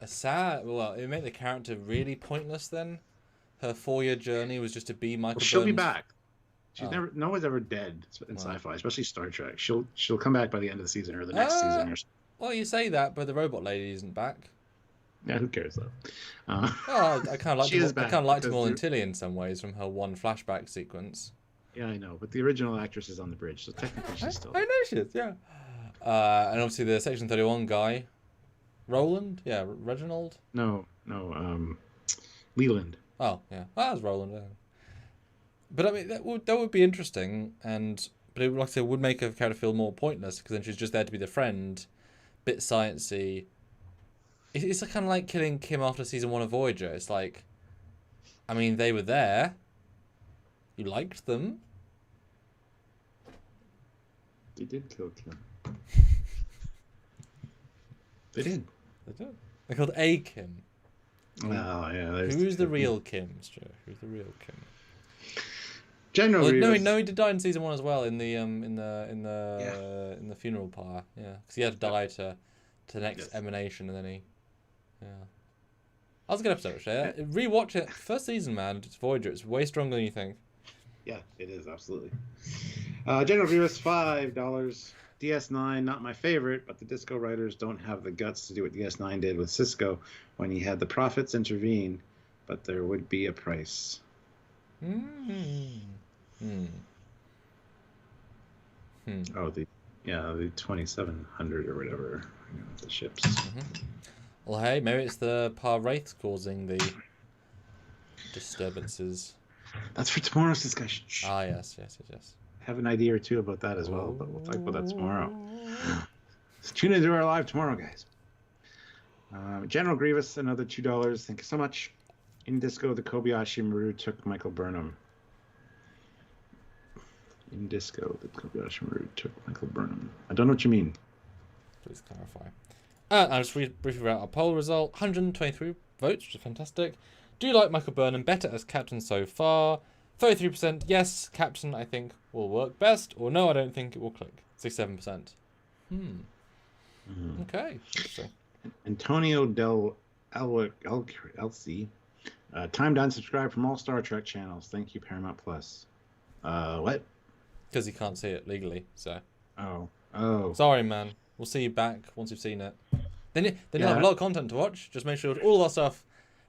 a sad. Well, it would make the character really pointless. Then her 4-year journey was just to be Michael. Well, she'll be back. She's no one's ever dead in sci-fi, especially Star Trek. She'll come back by the end of the season or the next season or something. Well, you say that, but the robot lady isn't back. Yeah, who cares though? I kind of liked her more than Tilly in some ways from her one flashback sequence. Yeah, I know, but the original actress is on the bridge, so technically she's still. I know she is, yeah. And obviously the Section 31 guy, Roland, yeah, Reginald. No, Leland. Oh yeah, that was Roland. Yeah. But I mean, that would be interesting, but it, like I said, would make her character feel more pointless because then she's just there to be the friend, bit sciencey. It's kind of like killing Kim after season 1 of Voyager. It's like, I mean, they were there. You liked them. They did kill Kim. They did. They're called A Kim. Oh yeah. Who's the real Kim, Stu? Who's the real Kim? General Well, Grievous. no, he did die in season 1 as well in the Yeah. in the funeral pyre. Yeah, because he had to die to the next Yes. emanation, and then he. Yeah. That was a good episode, actually. Rewatch it. First season, man. It's Voyager. It's way stronger than you think. Yeah, it is, absolutely. General Grievous, $5. DS9, not my favorite, but the Disco writers don't have the guts to do what DS9 did with Cisco when he had the prophets intervene, but there would be a price. Oh, the 2700 or whatever, the ships. Well, hey, maybe it's the Par Wraiths causing the disturbances. That's for tomorrow's discussion. Shh. Ah, yes. I have an idea or two about that as well, but we'll talk about that tomorrow. So tune into our live tomorrow, guys. General Grievous, another $2. Thank you so much. In Disco, the Kobayashi Maru took Michael Burnham. In Disco, the Kobayashi Maru took Michael Burnham. I don't know what you mean. Please clarify. I'll just briefly read out our poll result. 123 votes, which is fantastic. Do you like Michael Burnham better as captain so far? 33% yes, captain I think will work best, or no, I don't think it will click. 67%. Okay. Interesting. Antonio Del Elci. Time to unsubscribe from all Star Trek channels. Thank you, Paramount Plus. What? Because he can't see it legally, so. Oh. Sorry, man. We'll see you back once you've seen it. Then you'll have a lot of content to watch. Just make sure all our stuff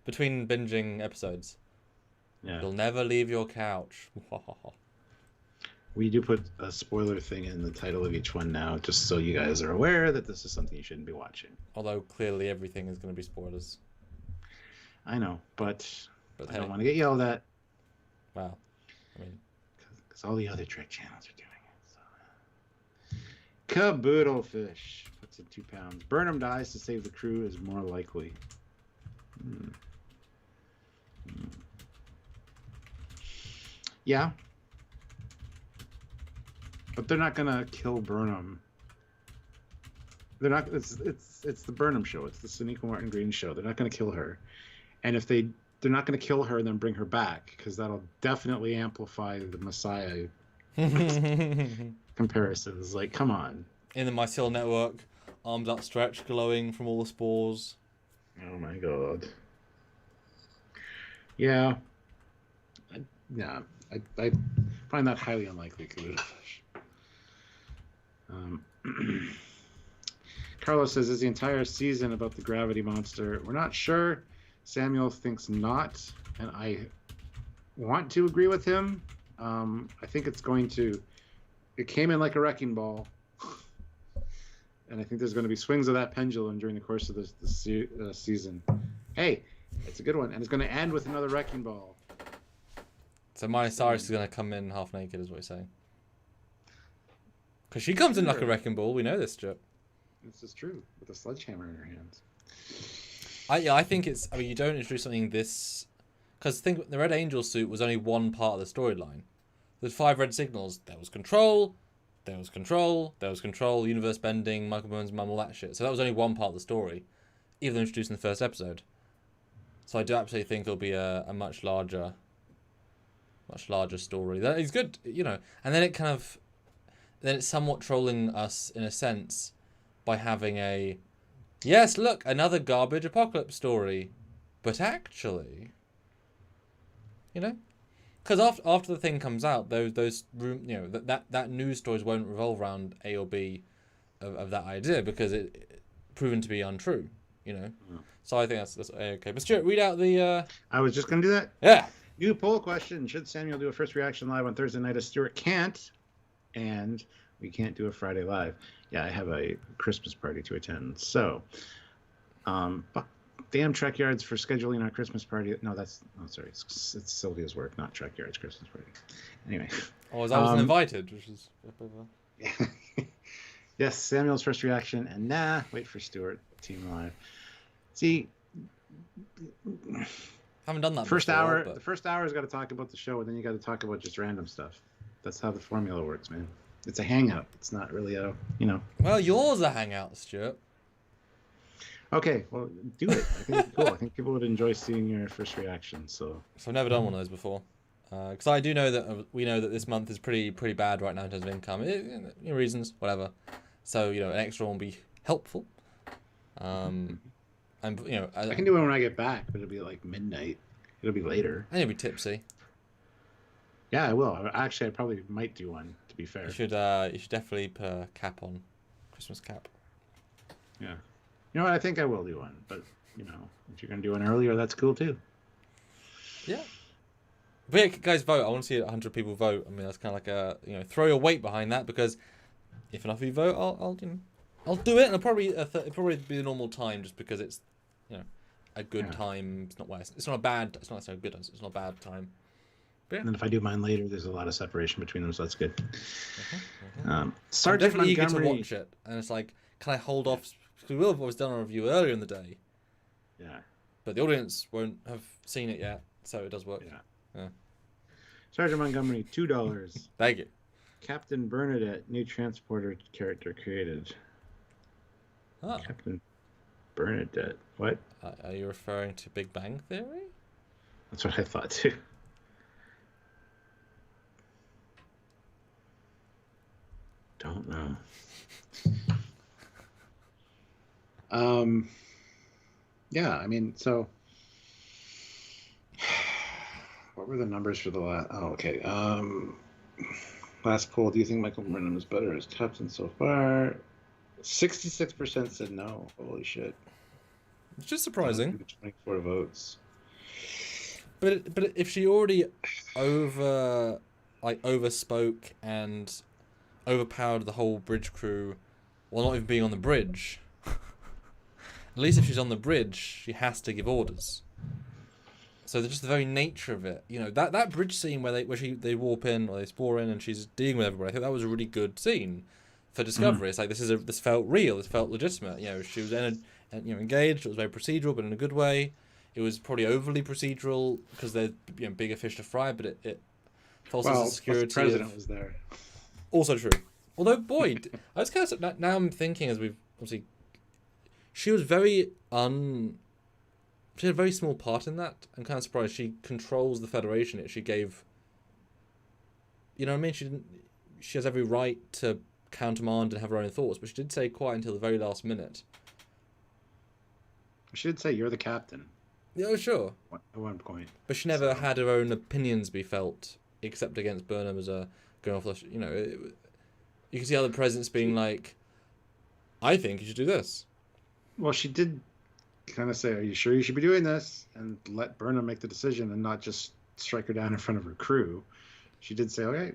between binging episodes. Yeah. You'll never leave your couch. We do put a spoiler thing in the title of each one now, just so you guys are aware that this is something you shouldn't be watching. Although clearly everything is going to be spoilers. I know, but I hey. don't want to get yelled at. Wow. I mean, because all the other Trek channels are doing it. So. Caboodlefish puts in 2 pounds. Burnham dies to save the crew is more likely. Yeah. But they're not gonna kill Burnham. They're not. It's the Burnham show. It's the Sonequa Martin Green show. They're not gonna kill her, and if they're not gonna kill her and then bring her back, because that'll definitely amplify the Messiah comparisons. Like, come on. in the mycelial network, arms outstretched, glowing from all the spores. Oh my god. Yeah. I find that highly unlikely. Carlos says, is the entire season about the gravity monster? We're not sure. Samuel thinks not, and I want to agree with him. I think it's going to... It came in like a wrecking ball. And I think there's going to be swings of that pendulum during the course of the season. Hey, it's a good one. And it's going to end with another wrecking ball. So Miley Cyrus is going to come in half naked, is what you're saying. Because she comes in like a wrecking ball. We know this, Stuart. This is true, with a sledgehammer in her hands. I think it's... I mean, you don't introduce something this... Because think the Red Angel suit was only one part of the storyline. There's 5 red signals. There was control, universe bending, Michael Burnham's mum, all that shit. So that was only one part of the story, even though introduced in the first episode. So I do absolutely think it'll be a much larger story. That is good, you know. And then it's somewhat trolling us in a sense by having a, yes, look, another garbage apocalypse story, but actually, you know. Because after the thing comes out, that news stories won't revolve around A or B of that idea because it proven to be untrue, you know. Yeah. So I think that's okay. But Stuart, read out the. I was just gonna do that. Yeah. New poll question: should Samuel do a first reaction live on Thursday night as Stuart can't, and we can't do a Friday live? Yeah, I have a Christmas party to attend. So, damn Trekyards for scheduling our Christmas party. No, sorry. It's Sylvia's work, not Trekyards' Christmas party. Anyway. Oh, I wasn't invited, which is... Yes, Samuel's first reaction, and wait for Stuart, Team Live. See... Haven't done that first before, hour. but... The first hour's got to talk about the show, and then you got to talk about just random stuff. That's how the formula works, man. It's a hangout. It's not really a, you know... Well, yours a hangout, Stuart. Okay, well, do it. I think it's cool. I think people would enjoy seeing your first reaction. So I've never done one of those before. Because I do know that we know that this month is pretty bad right now in terms of income. Reasons, whatever. So an extra one will be helpful. And I can do it when I get back, but it'll be like midnight. It'll be later. And you'll be tipsy. Yeah, I will. Actually, I probably might do one. To be fair, you should definitely put a cap on, Christmas cap. Yeah, you know what? I think I will do one. But if you're gonna do one earlier, that's cool too. Yeah. But yeah, guys, vote. I want to see 100 people vote. I mean, that's kind of like throw your weight behind that, because if enough of you vote, I'll do it, and it'll probably be the normal time, just because it's a good time. It's not necessarily good. It's not a bad time. But yeah. And then if I do mine later, there's a lot of separation between them, so that's good. I'm definitely eager to watch it, and it's like, can I hold off? Because we will have always done a review earlier in the day. Yeah. But the audience won't have seen it yet, so it does work. Yeah. Sergeant Montgomery, $2. Thank you. Captain Bernadette, new transporter character created. Oh. Captain Bernadette. What? Are you referring to Big Bang Theory? That's what I thought too. Don't know. Yeah, I mean, so what were the numbers for the last? Oh, okay. Last poll. Do you think Michael Burnham is better as captain so far? 66% said no. Holy shit! It's just surprising. 24 votes. But if she already overspoke and overpowered the whole bridge crew while not even being on the bridge, at least if she's on the bridge, she has to give orders. So just the very nature of it, that bridge scene where they warp in or they spore in and she's dealing with everybody, I think that was a really good scene for Discovery. It's like this felt real, this felt legitimate. She was engaged. It was very procedural, but in a good way. It was probably overly procedural because they're bigger fish to fry, but it false sense of security. The president was there. Also true. Although, boy, I was kind of now I'm thinking, as we've obviously, she was she had a very small part in that. I'm kind of surprised she controls the Federation. She gave, you know what I mean? She has every right to countermand and have her own thoughts, but she did say quiet until the very last minute. She did say, "You're the captain." Yeah, sure. At one point. But she never had her own opinions be felt, except against Burnham as a going off the. You can see other presidents being like, "I think you should do this." Well, she did kind of say, "Are you sure you should be doing this?" and let Burnham make the decision and not just strike her down in front of her crew. She did say, "Okay,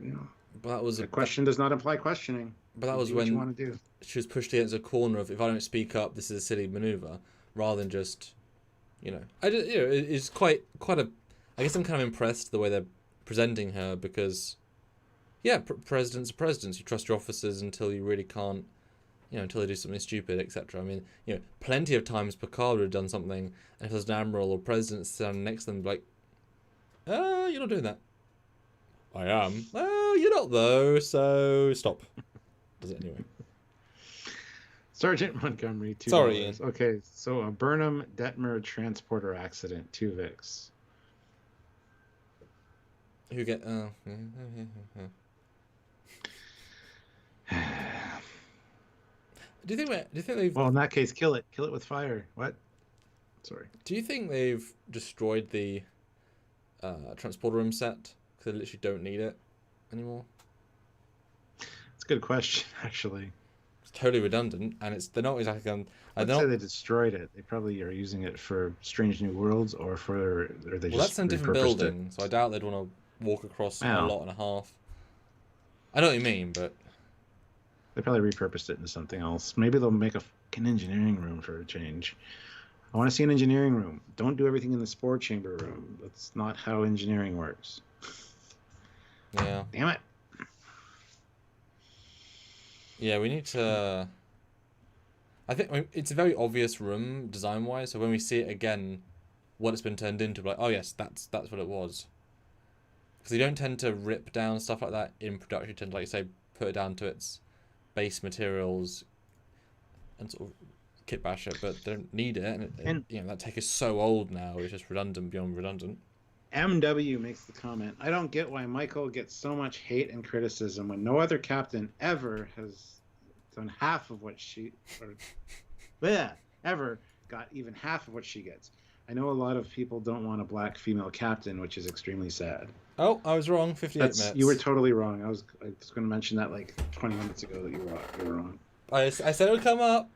But that was a question does not imply questioning." But that was when you want to do. She was pushed against a corner of, if I don't speak up, this is a silly maneuver, rather than just, it's quite a. I guess I'm kind of impressed the way they're presenting her, because, presidents are presidents. You trust your officers until you really can't, until they do something stupid, etc. I mean, plenty of times Picard would have done something, and if there's an admiral or president standing next to them, like, you're not doing that. I am. Oh, you're not though, so stop. Does it anyway. Sergeant Montgomery, $2. Sorry, Ian. Okay, so a Burnham Detmer transporter accident, 2 Vicks. Who get? Do you think they've? Well, in that case, kill it. Kill it with fire. What? Sorry. Do you think they've destroyed the transporter room set because they literally don't need it anymore? That's a good question, actually. It's totally redundant, and they're not exactly. I'd say they destroyed it. They probably are using it for Strange New Worlds, or they just. That's in a different building, so I doubt they'd want to walk across a lot and a half. I know what you mean, but they probably repurposed it into something else. Maybe they'll make an engineering room for a change. I want to see an engineering room. Don't do everything in the spore chamber room. That's not how engineering works. Yeah. Damn it. Yeah, we need to. I think it's a very obvious room design-wise. So when we see it again, what it's been turned into, like, oh yes, that's what it was. Because they don't tend to rip down stuff like that in production. They tend to, like you say, put it down to its base materials and sort of kit bash it, but they don't need it. And that tech is so old now; it's just redundant beyond redundant. MW makes the comment, I don't get why Michael gets so much hate and criticism when no other captain ever has done half of what she, or ever got even half of what she gets. I know a lot of people don't want a black female captain, which is extremely sad. Oh, I was wrong. 58 minutes. You were totally wrong. I was going to mention that like 20 minutes ago that you were wrong. I said it would come up.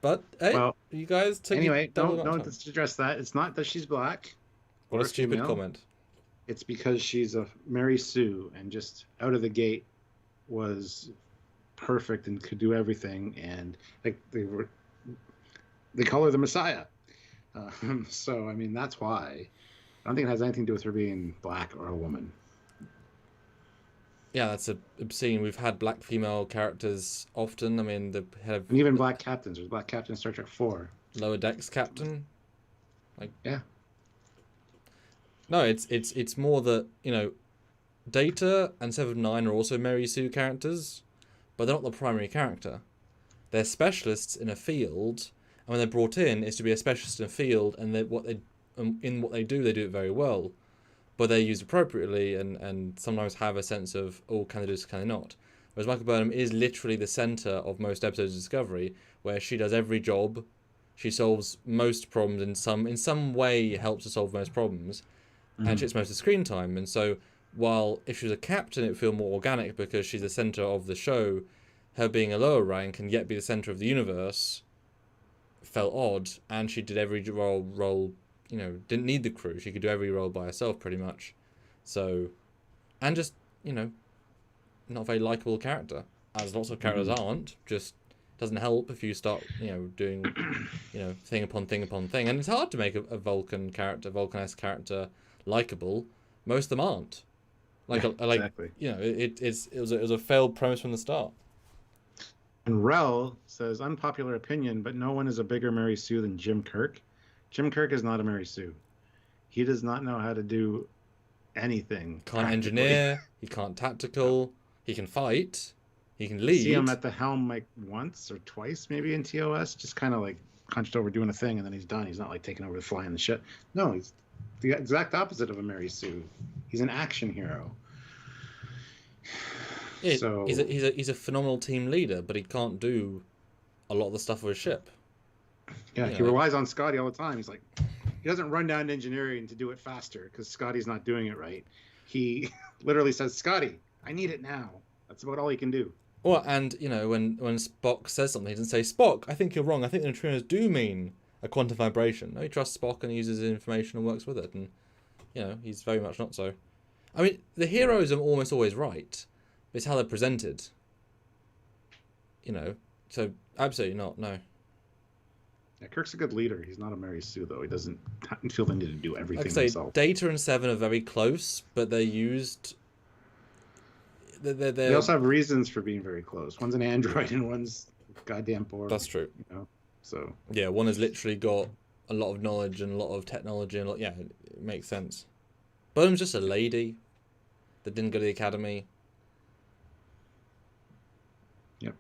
But hey, well, you guys took anyway. Don't address that. It's not that she's black. What a stupid comment. It's because she's a Mary Sue and just out of the gate was perfect and could do everything, and like they call her the Messiah. So I mean that's why. I don't think it has anything to do with her being black or a woman. Yeah, that's obscene. We've had black female characters often. I mean, and even black captains. There's black captain in Star Trek 4. Lower Decks captain. Yeah. No, it's more that, Data and 7 of 9 are also Mary Sue characters, but they're not the primary character. They're specialists in a field, and when they're brought in, it's to be a specialist in a field, and what they do it very well. But they're used appropriately and sometimes have a sense of, can they do this, can they not? Whereas Michael Burnham is literally the centre of most episodes of Discovery, where she does every job, she solves most problems in some way, helps to solve most problems, and she gets most of the screen time. And so, while if she was a captain, it would feel more organic because she's the centre of the show, her being a lower rank and yet be the centre of the universe felt odd, and she did every role didn't need the crew. She could do every role by herself pretty much. So, and just, not a very likeable character. As lots of characters aren't. Just doesn't help if you start, doing, thing upon thing upon thing. And it's hard to make a Vulcan-esque character likeable. Most of them aren't. Exactly. It was a failed premise from the start. And Rel says, unpopular opinion, but no one is a bigger Mary Sue than Jim Kirk. Jim Kirk is not a Mary Sue. He does not know how to do anything. Can't engineer. He can't tactical. He can fight. He can lead. See him at the helm like once or twice maybe in TOS, just kind of like hunched over doing a thing and then he's done. He's not like taking over the flying the ship. No, he's the exact opposite of a Mary Sue. He's an action hero. He's a phenomenal team leader, but he can't do a lot of the stuff with a ship. Yeah, he relies on Scotty all the time. He's like, he doesn't run down to engineering to do it faster because Scotty's not doing it right. He literally says, Scotty, I need it now. That's about all he can do. Well, and, when Spock says something, he doesn't say, Spock, I think you're wrong. I think the neutrinos do mean a quantum vibration. No, he trusts Spock and he uses his information and works with it. And, he's very much not so. I mean, the heroes are almost always right. But it's how they're presented. So absolutely not, no. Yeah, Kirk's a good leader. He's not a Mary Sue, though. He doesn't feel the need to do everything himself. Data and 7 are very close, but they're used... They also have reasons for being very close. One's an android and one's goddamn Borg. That's true. So yeah, one has literally got a lot of knowledge and a lot of technology, and it makes sense. Burnham's just a lady that didn't go to the academy. Yep.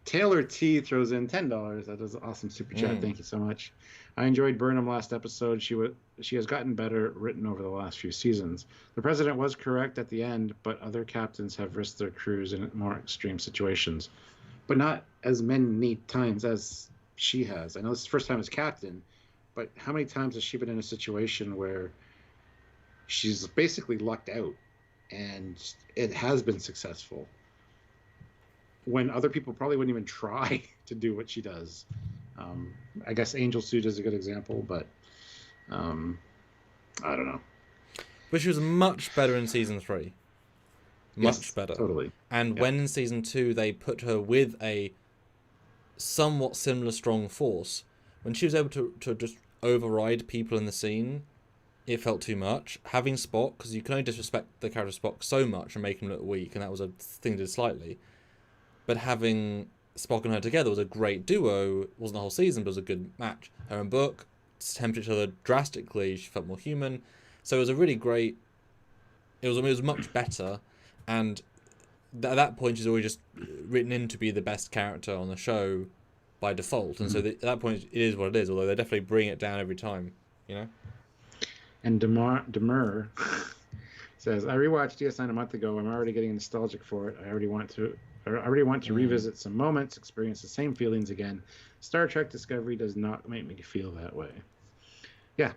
Taylor T throws in $10. That is an awesome super chat. Thank you so much. I enjoyed Burnham last episode. She has gotten better written over the last few seasons. The president was correct at the end, but other captains have risked their crews in more extreme situations, but not as many times as she has. I know this is the first time as captain, but how many times has she been in a situation where she's basically lucked out and it has been successful when other people probably wouldn't even try to do what she does? I guess Angel Suit is a good example, but I don't know. But she was much better in season 3. Much better. Totally. And when in season 2 they put her with a somewhat similar strong force, when she was able to just override people in the scene, it felt too much. Having Spock, because you can only disrespect the character Spock so much and make him look weak, and that was a thing to do slightly. But having Spock and her together was a great duo. It wasn't the whole season, but it was a good match. Her and Book tempered each other drastically. She felt more human. So it was a really great... It was much better. And at that point, she's already just written in to be the best character on the show by default. And so at that point, it is what it is, although they definitely bring it down every time, And Demur says, I rewatched DS9 a month ago. I'm already getting nostalgic for it. I already want to revisit some moments, experience the same feelings again. Star Trek Discovery does not make me feel that way. Yeah.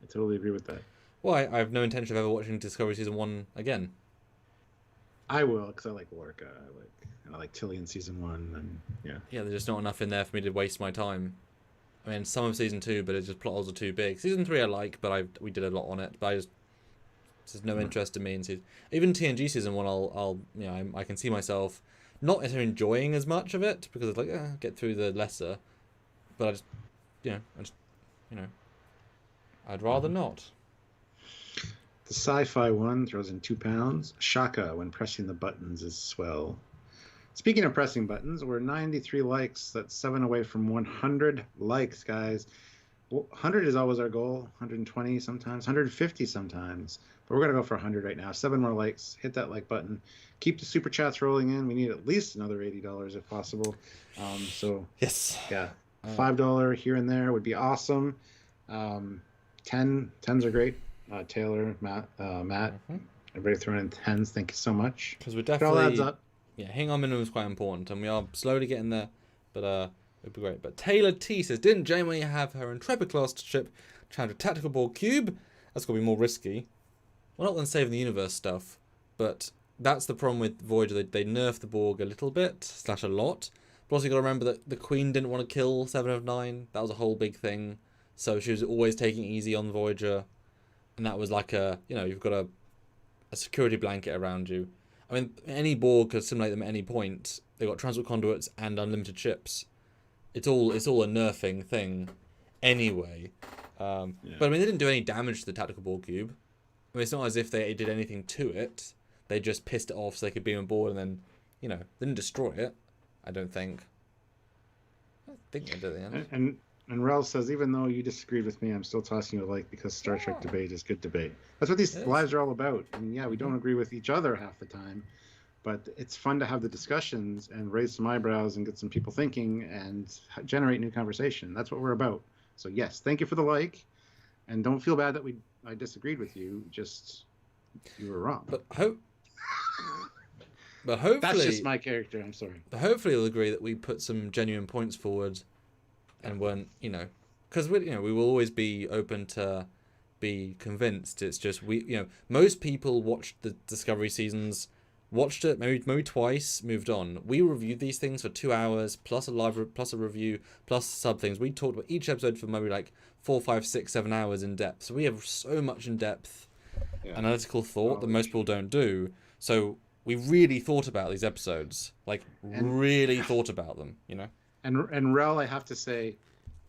I totally agree with that. Well, I have no intention of ever watching Discovery Season 1 again. I will, because I like Lorca. I like Tilly in Season 1. And yeah. Yeah, there's just not enough in there for me to waste my time. I mean, some of Season 2, but it's just plot holes are too big. Season 3 I like, but we did a lot on it. But there's no interest in me in season. Even TNG Season 1, I can see myself not necessarily enjoying as much of it, because it's like, get through the lesser. But I'd rather not. The sci-fi one throws in £2. Shaka when pressing the buttons is swell. Speaking of pressing buttons, we're 93 likes. That's 7 away from 100 likes, guys. 100 is always our goal. 120 sometimes, 150 sometimes. But we're going to go for 100 right now. 7 more likes. Hit that like button. Keep the super chats rolling in. We need at least another $80 if possible. Yes. Yeah. $5 here and there would be awesome. 10s are great. Taylor, Matt, everybody throwing in 10s. Thank you so much. Because we're definitely... It all adds up. Yeah, hang on minimum is quite important, and we are slowly getting there, but it'd be great. But Taylor T says, didn't Janeway have her Intrepid class ship challenge a tactical Borg cube? That's going to be more risky. Well, not than saving the universe stuff, but that's the problem with Voyager. They nerfed the Borg a little bit, / a lot. But also you got to remember that the Queen didn't want to kill 7 of 9. That was a whole big thing. So she was always taking it easy on Voyager. And that was like you've got a security blanket around you. I mean, any Borg could assimilate them at any point. They've got transport conduits and unlimited ships. It's all a nerfing thing anyway. But I mean, they didn't do any damage to the tactical Borg cube. I mean, it's not as if they did anything to it. They just pissed it off so they could beam aboard and then, they didn't destroy it, I don't think. I think they did at the end. And Rel says, even though you disagreed with me, I'm still tossing you a like because Star Trek debate is good debate. That's what these lives are all about. I mean, we don't agree with each other half the time, but it's fun to have the discussions and raise some eyebrows and get some people thinking and generate new conversation. That's what we're about. So yes, thank you for the like, and don't feel bad that I disagreed with you. Just you were wrong. But hopefully that's just my character. I'm sorry. But hopefully you'll agree that we put some genuine points forward. And weren't, because we will always be open to be convinced. It's just most people watched the Discovery seasons, watched it maybe twice, moved on. We reviewed these things for 2 hours plus a review plus sub things. We talked about each episode for maybe like 4, 5, 6, 7 hours in depth. So we have so much in depth analytical thought that most people don't do. So we really thought about these episodes, really thought about them, And Rel, I have to say,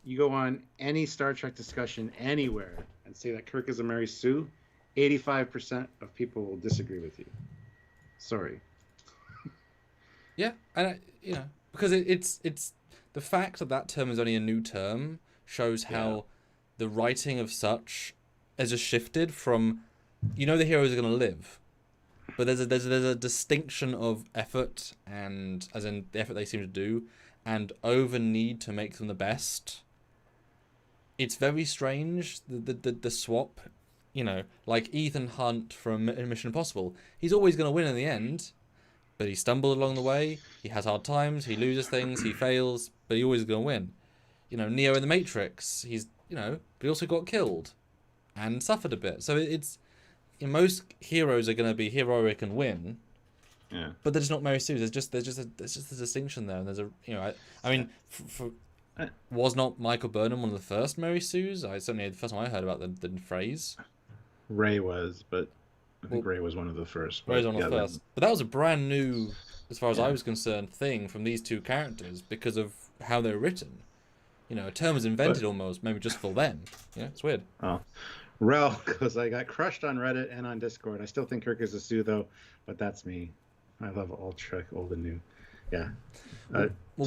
you go on any Star Trek discussion anywhere and say that Kirk is a Mary Sue, 85% of people will disagree with you. Sorry. Yeah, and because it's the fact that term is only a new term shows how the writing of such has just shifted from, the heroes are going to live, but there's a distinction of effort, and as in the effort they seem to do, and over need to make them the best. It's very strange, the swap, like Ethan Hunt from Mission Impossible. He's always going to win in the end, but he stumbled along the way, he has hard times, he loses things, he fails, but he always going to win. Neo in the Matrix, but he also got killed and suffered a bit. So it's, most heroes are going to be heroic and win. Yeah. But they're just not Mary Sue. There's just a distinction there, and there's was not Michael Burnham one of the first Mary Sues? Certainly the first time I heard about the phrase. Ray was, but I think Ray was one of the first. Ray was one of the first, but that was a brand new, as far as I was concerned, thing from these two characters because of how they're written. A term was invented almost, maybe just for them. It's weird. Oh. Rel, because I got crushed on Reddit and on Discord. I still think Kirk is a Sue, though, but that's me. I love all Trek, old and new. Yeah.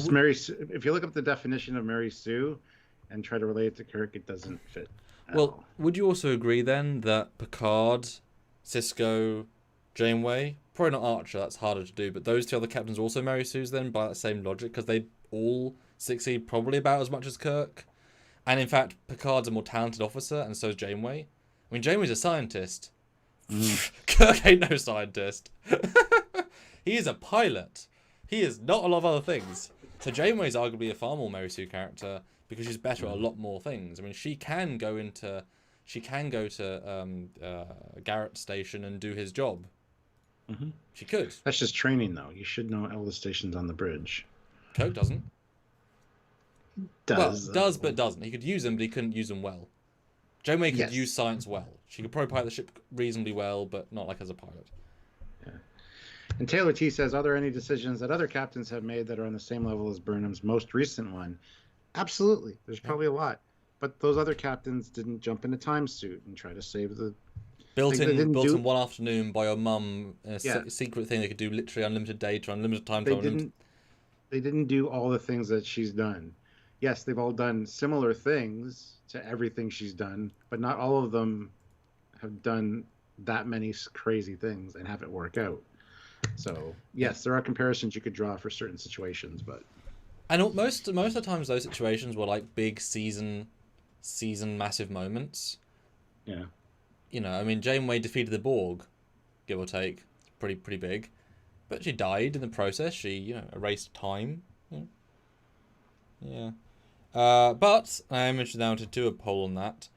Mary Sue, if you look up the definition of Mary Sue and try to relate it to Kirk, it doesn't fit. Well, would you also agree then that Picard, Sisko, Janeway, probably not Archer, that's harder to do, but those two other captains are also Mary Sues then by that same logic because they all succeed probably about as much as Kirk? And in fact, Picard's a more talented officer, and so is Janeway. I mean, Janeway's a scientist. Kirk ain't no scientist. He is a pilot. He is not a lot of other things. So Janeway's arguably a far more Mary Sue character because she's better at a lot more things. I mean, she can go to Garrett's station and do his job. Mm-hmm. She could. That's just training, though. You should know all the stations on the bridge. Kirk doesn't. Does but doesn't. He could use them, but he couldn't use them well. Janeway could use science well. She could probably pilot the ship reasonably well, but not like as a pilot. Yeah. And Taylor T says, are there any decisions that other captains have made that are on the same level as Burnham's most recent one? Absolutely. There's probably a lot. But those other captains didn't jump in a time suit and try to save the... Built in one afternoon by your mum, a secret thing they could do literally unlimited data, unlimited time. They didn't do all the things that she's done. Yes, they've all done similar things to everything she's done, but not all of them have done that many crazy things and have it work out. So, yes, there are comparisons you could draw for certain situations, but... And most of the times those situations were like big season massive moments. Yeah. You know, I mean, Janeway defeated the Borg, give or take. Pretty big. But she died in the process. She, erased time. Yeah. But I am interested now to do a poll on that.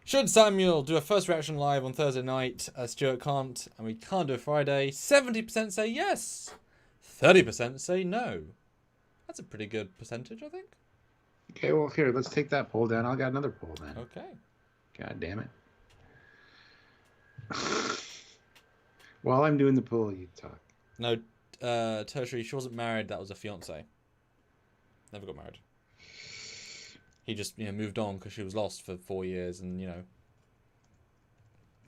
Should Samuel do a first reaction live on Thursday night? Stuart can't, and we can't do it Friday. 70% say yes. 30% say no. That's a pretty good percentage, I think. Okay, well, here, let's take that poll down. I'll got another poll then. Okay. God damn it. While I'm doing the poll, you talk. No, Tertiary, she wasn't married. That was a fiancé. Never got married. He just, moved on because she was lost for 4 years, and I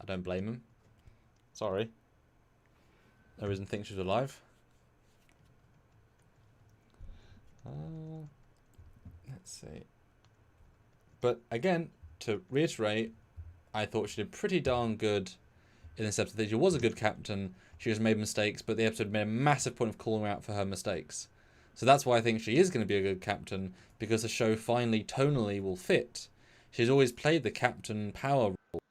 don't blame him. Sorry. No reason to think she was alive. Let's see. But again, to reiterate, I thought she did pretty darn good in this episode. She was a good captain. She just made mistakes, but the episode made a massive point of calling her out for her mistakes. So that's why I think she is going to be a good captain, because the show finally tonally will fit. She's always played the captain power role,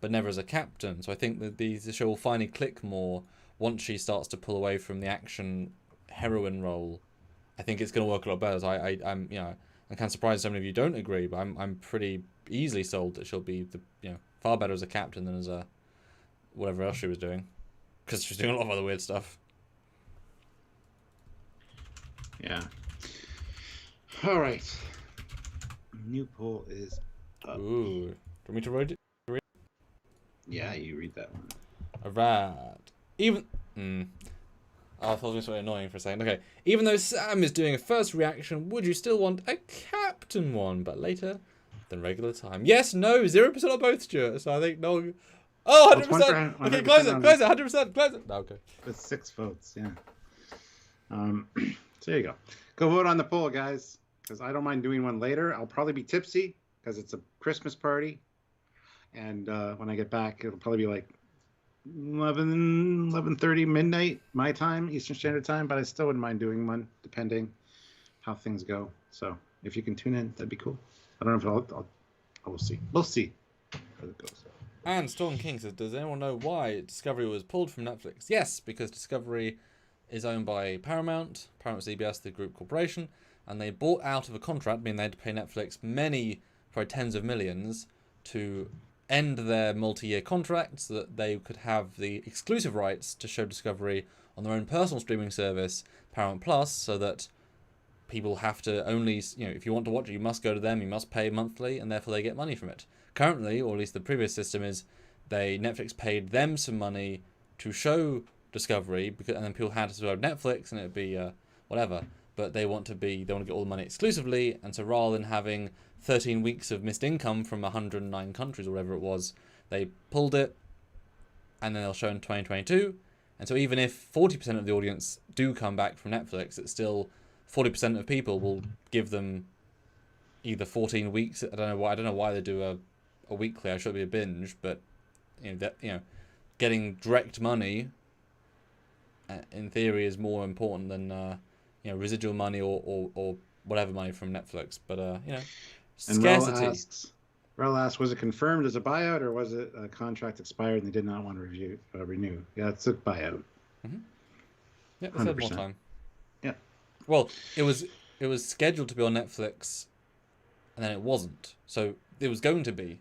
but never as a captain. So I think that the show will finally click more once she starts to pull away from the action heroine role. I think it's going to work a lot better. So I'm kind of surprised so many of you don't agree, but I'm pretty easily sold that she'll be far better as a captain than as a whatever else she was doing, because she's doing a lot of other weird stuff. Yeah. All right. New poll is up. Ooh. Do you want me to read it? Yeah, you read that one. Alright. I thought it was going to be annoying for a second. Okay. Even though Sam is doing a first reaction, would you still want a captain one, but later than regular time? Yes, no, 0% on both, Stuart. So I think no. Oh, 100%. Okay, close it, 100%, close it. No, okay. With 6 votes, yeah. So there you go. Go vote on the poll, guys, because I don't mind doing one later. I'll probably be tipsy because it's a Christmas party. And when I get back, it'll probably be like 11:30 midnight my time, Eastern Standard Time, but I still wouldn't mind doing one depending how things go. So if you can tune in, that'd be cool. I don't know if we'll see. We'll see how it goes. And Storm King says, does anyone know why Discovery was pulled from Netflix? Yes, because Discovery is owned by Paramount CBS, the group corporation, and they bought out of a contract, meaning they had to pay Netflix probably tens of millions, to end their multi-year contract so that they could have the exclusive rights to show Discovery on their own personal streaming service, Paramount Plus, so that people have to only, if you want to watch it, you must go to them, you must pay monthly, and therefore they get money from it. Currently, or at least the previous system is, Netflix paid them some money to show Discovery, and then people had to subscribe to Netflix, and it'd be whatever. But they want to get all the money exclusively, and so rather than having 13 weeks of missed income from 109 countries or whatever it was, they pulled it, and then they'll show in 2022. And so even if 40% of the audience do come back from Netflix, it's still 40% of people will give them either 14 weeks. I don't know why they do a weekly. I should be a binge, but getting direct money in theory is more important than residual money or whatever money from Netflix. But And Scarcity. Rel asks, was it confirmed as a buyout or was it a contract expired and they did not want to renew? Yeah, it's a buyout. Mm-hmm. Yeah, they said more 100%. time. Yeah. Well, it was scheduled to be on Netflix, and then it wasn't. So it was going to be,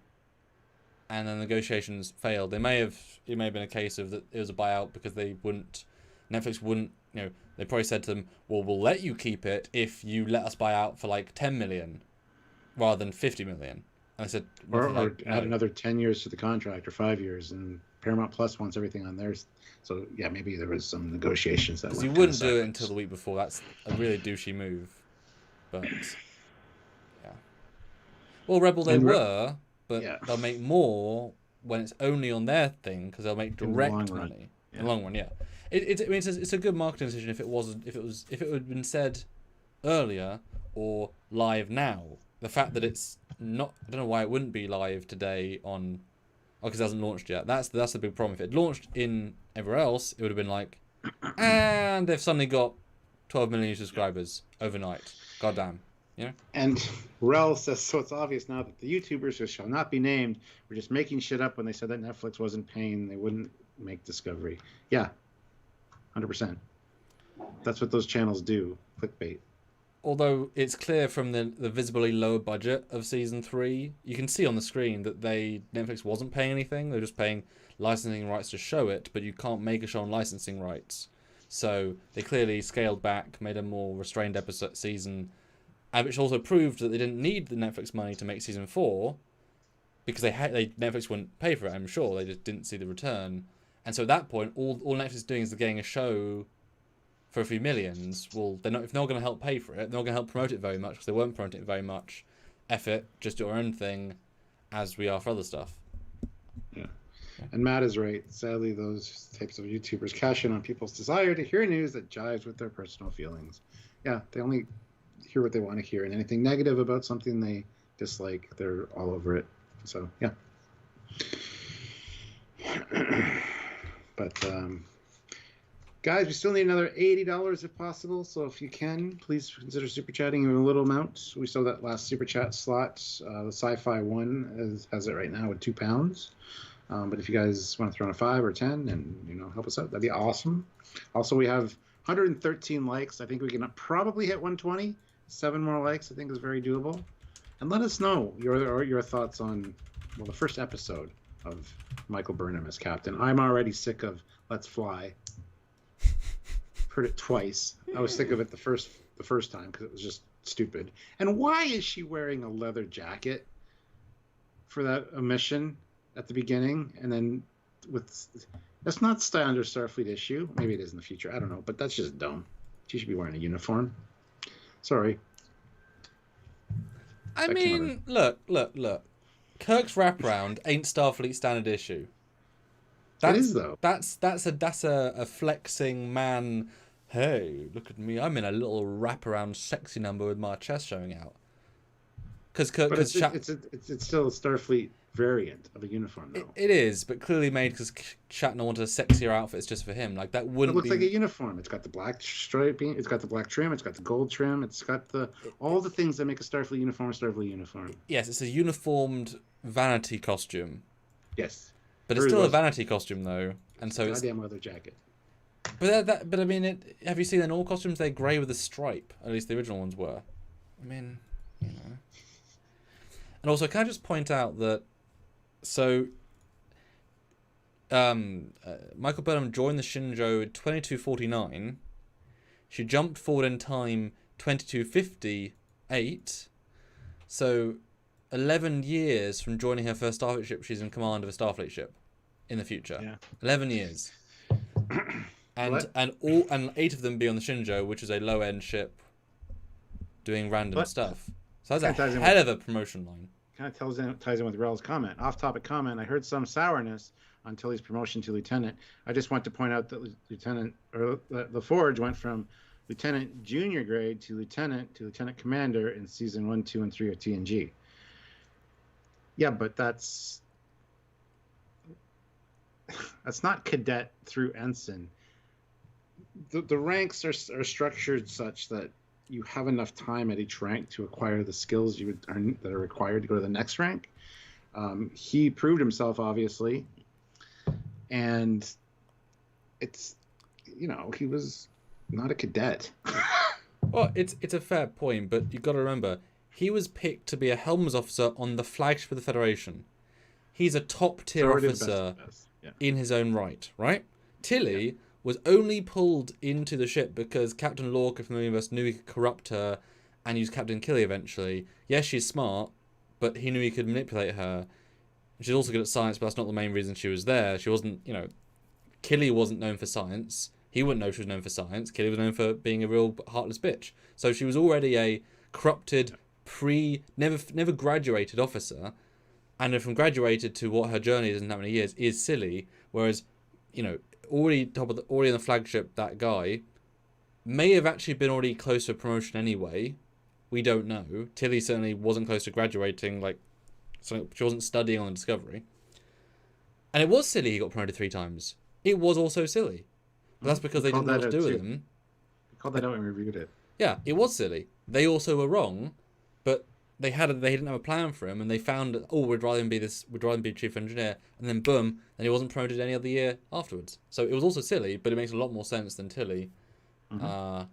and then negotiations failed. It may have been a case of that it was a buyout because Netflix wouldn't. They probably said to them, "Well, we'll let you keep it if you let us buy out for like 10 million, rather than 50 million." And I said, or add another 10 years to the contract or 5 years, and Paramount Plus wants everything on theirs. So yeah, maybe there was some negotiations that. Because you wouldn't do it until the week before. That's a really douchey move. But yeah. Well, Rebel they were, but they'll make more when it's only on their thing because they'll make direct money in the long run. Yeah, it's a good marketing decision if it had been said earlier or live now. The fact that it's not, I don't know why it wouldn't be live today on, because it hasn't launched yet. That's the big problem. If it launched in everywhere else, it would have been like, and they've suddenly got 12 million subscribers overnight. Goddamn. Yeah. And Rel says, so it's obvious now that the YouTubers who shall not be named were just making shit up when they said that Netflix wasn't paying, they wouldn't make Discovery. Yeah, 100%. That's what those channels do, clickbait. Although it's clear from the visibly lower budget of season 3, you can see on the screen that Netflix wasn't paying anything. They're just paying licensing rights to show it, but you can't make a show on licensing rights. So they clearly scaled back, made a more restrained season, and which also proved that they didn't need the Netflix money to make season 4, because Netflix wouldn't pay for it. I'm sure they just didn't see the return, and so at that point, all Netflix is doing is getting a show for a few millions. Well, if they're not going to help pay for it, they're not going to help promote it very much because they weren't promoting it very much. Effort, just do our own thing, as we are for other stuff. Yeah. And Matt is right. Sadly, those types of YouTubers cash in on people's desire to hear news that jives with their personal feelings. Yeah, they only hear what they want to hear, and anything negative about something they dislike, they're all over it. So, yeah. But, guys, we still need another $80 if possible. So if you can, please consider super chatting even a little amount. We saw that last super chat slot. The sci-fi one has it right now with £2. But if you guys want to throw in a 5 or 10 and help us out, that'd be awesome. Also, we have 113 likes. I think we can probably hit 120. 7 more likes, I think, is very doable. And let us know your thoughts on the first episode of Michael Burnham as Captain. I'm already sick of Let's Fly. Heard it twice. I was sick of it the first time because it was just stupid. And why is she wearing a leather jacket for that mission at the beginning? And then that's not standard Starfleet issue. Maybe it is in the future. I don't know, but that's just dumb. She should be wearing a uniform. Sorry. I mean, look. Kirk's wraparound ain't Starfleet standard issue. That is though. That's a flexing man. Hey, look at me! I'm in a little wraparound sexy number with my chest showing out. Because it's still a Starfleet variant of a uniform, though. It is, but clearly made because Shatner wanted a sexier outfit just for him. Like that wouldn't. It looks like a uniform. It's got the black striping. It's got the black trim. It's got the gold trim. It's got all the things that make a Starfleet uniform. Yes, it's a uniformed vanity costume. Yes. But it's still a vanity costume, though, and so it's a goddamn leather jacket. But I mean, have you seen in all costumes they're grey with a stripe? At least the original ones were. I mean, And also, can I just point out that Michael Burnham joined the Shinjo in 2249. She jumped forward in time 2258. So 11 years from joining her first Starfleet ship, she's in command of a Starfleet ship in the future. Yeah. 11 years. And 8 of them be on the Shinjo, which is a low-end ship doing random stuff. So that's a hell of a promotion line. Kind of ties in with Rel's comment. Off-topic comment. I heard some sourness on Tilly's promotion to lieutenant. I just want to point out that the Forge went from lieutenant junior grade to lieutenant commander in season 1, 2, and 3 of TNG. Yeah, but that's not cadet through ensign. The ranks are structured such that you have enough time at each rank to acquire the skills you would earn that are required to go to the next rank. He proved himself, obviously, and it's, he was not a cadet. Well, it's a fair point, but you've got to remember, he was picked to be a Helms officer on the flagship of the Federation. He's a top-tier officer in his own right? Tilly was only pulled into the ship because Captain Lorca from the universe knew he could corrupt her and use Captain Killy eventually. Yes, she's smart, but he knew he could manipulate her. She's also good at science, but that's not the main reason she was there. She wasn't, Killy wasn't known for science. He wouldn't know she was known for science. Killy was known for being a real heartless bitch. So she was already a corrupted, never graduated officer. And from graduated to what her journey is in that many years is silly. Whereas, already on the flagship, that guy may have actually been already close to a promotion anyway. We don't know. Tilly certainly wasn't close to graduating, so she wasn't studying on the Discovery. And it was silly he got promoted 3 times. It was also silly. But that's because they didn't know what to do with him. We called that out when we reviewed it. Yeah, it was silly. They also were wrong, but they didn't have a plan for him, and they found, we'd rather him be chief engineer, and then boom, and he wasn't promoted any other year afterwards. So it was also silly, but it makes a lot more sense than Tilly. Mm-hmm.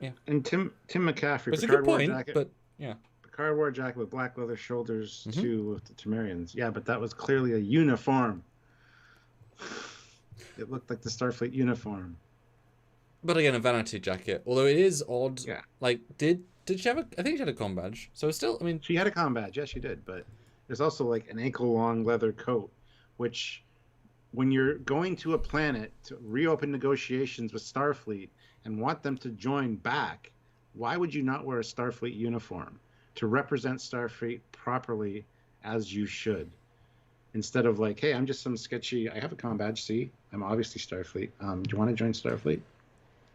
Yeah. And Tim McCaffrey, it's a good point, but yeah. Picard wore a jacket with black leather shoulders too with the Temerians. Yeah, but that was clearly a uniform. It looked like the Starfleet uniform. But again, a vanity jacket. Although it is odd. Yeah. Did she have I think she had a comm badge. So it's still, she had a comm badge. Yes, she did. But there's also an ankle-long leather coat, which, when you're going to a planet to reopen negotiations with Starfleet and want them to join back, why would you not wear a Starfleet uniform to represent Starfleet properly as you should? Instead of hey, I'm just some sketchy, I have a comm badge, see? I'm obviously Starfleet. Do you want to join Starfleet?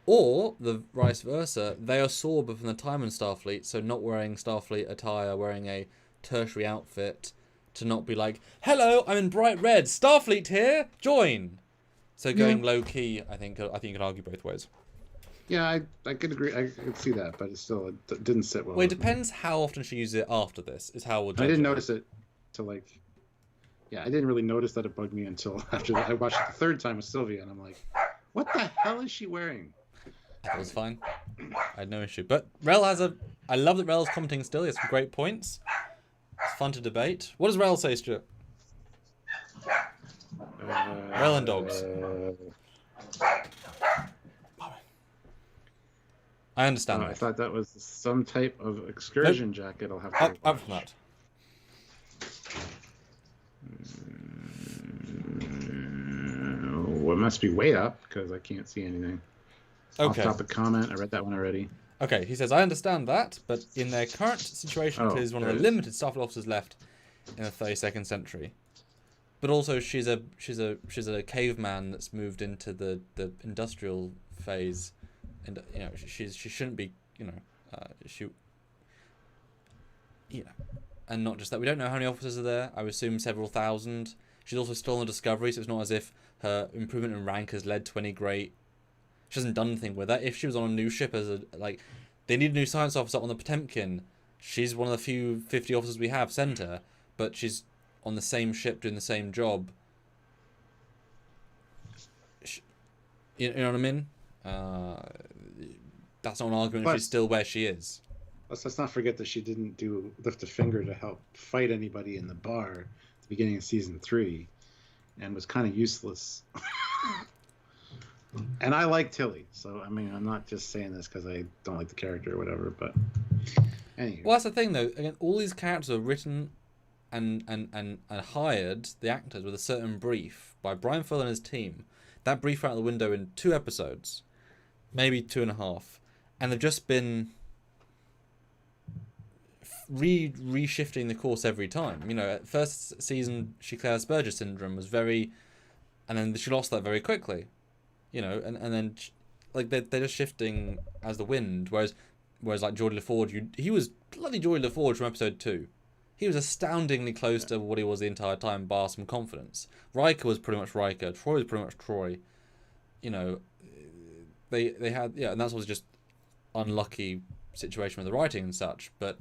Or the vice versa, they are Sorba from the time in Starfleet, so not wearing Starfleet attire, wearing a tertiary outfit, to not be hello, I'm in bright red, Starfleet here, join! So going low-key, I think you could argue both ways. Yeah, I could agree. I could see that, but it didn't sit well. Well, it depends how often she uses it after this, is how we'll judge I didn't notice it till I didn't really notice that it bugged me until after I watched it the 3rd time with Sylvia, and I'm like, what the hell is she wearing? That was fine. I had no issue. But Rel I love that Rel's commenting still. He has some great points. It's fun to debate. What does Rel say, Stuart? Rel and dogs. I understand that. I thought that was some type of excursion jacket. I'll have to up from that. Well, it must be way up because I can't see anything. Okay. Off-topic comment. I read that one already. Okay, he says, I understand that, but in their current situation, Tilly is one of the limited Starfleet officers left in the 32nd century. But also, she's a caveman that's moved into the industrial phase, and she shouldn't be and not just that. We don't know how many officers are there. I would assume several thousand. She's also still on the Discovery, so it's not as if her improvement in rank has led to any great. She hasn't done anything with that. If she was on a new ship they need a new science officer on the Potemkin. She's one of the few 50 officers we have. Send her, but she's on the same ship doing the same job. You know what I mean? That's not an argument. If she's still where she is. Let's not forget that she didn't lift a finger to help fight anybody in the bar at the beginning of season 3, and was kind of useless. And I like Tilly, so I'm not just saying this because I don't like the character or whatever. But anyway. Well, that's the thing, though. Again, all these characters are written and hired, the actors, with a certain brief by Brian Fuller and his team. That brief went out the window in 2 episodes, maybe 2.5, and they've just been reshifting the course every time. At first season, Claire Burgess syndrome was very, and then she lost that very quickly. And then they're just shifting as the wind. Whereas Geordie LaForge, he was bloody Geordie LaForge from episode 2. He was astoundingly close to what he was the entire time, bar some confidence. Riker was pretty much Riker. Troy was pretty much Troy. They had, and that's was just unlucky situation with the writing and such. But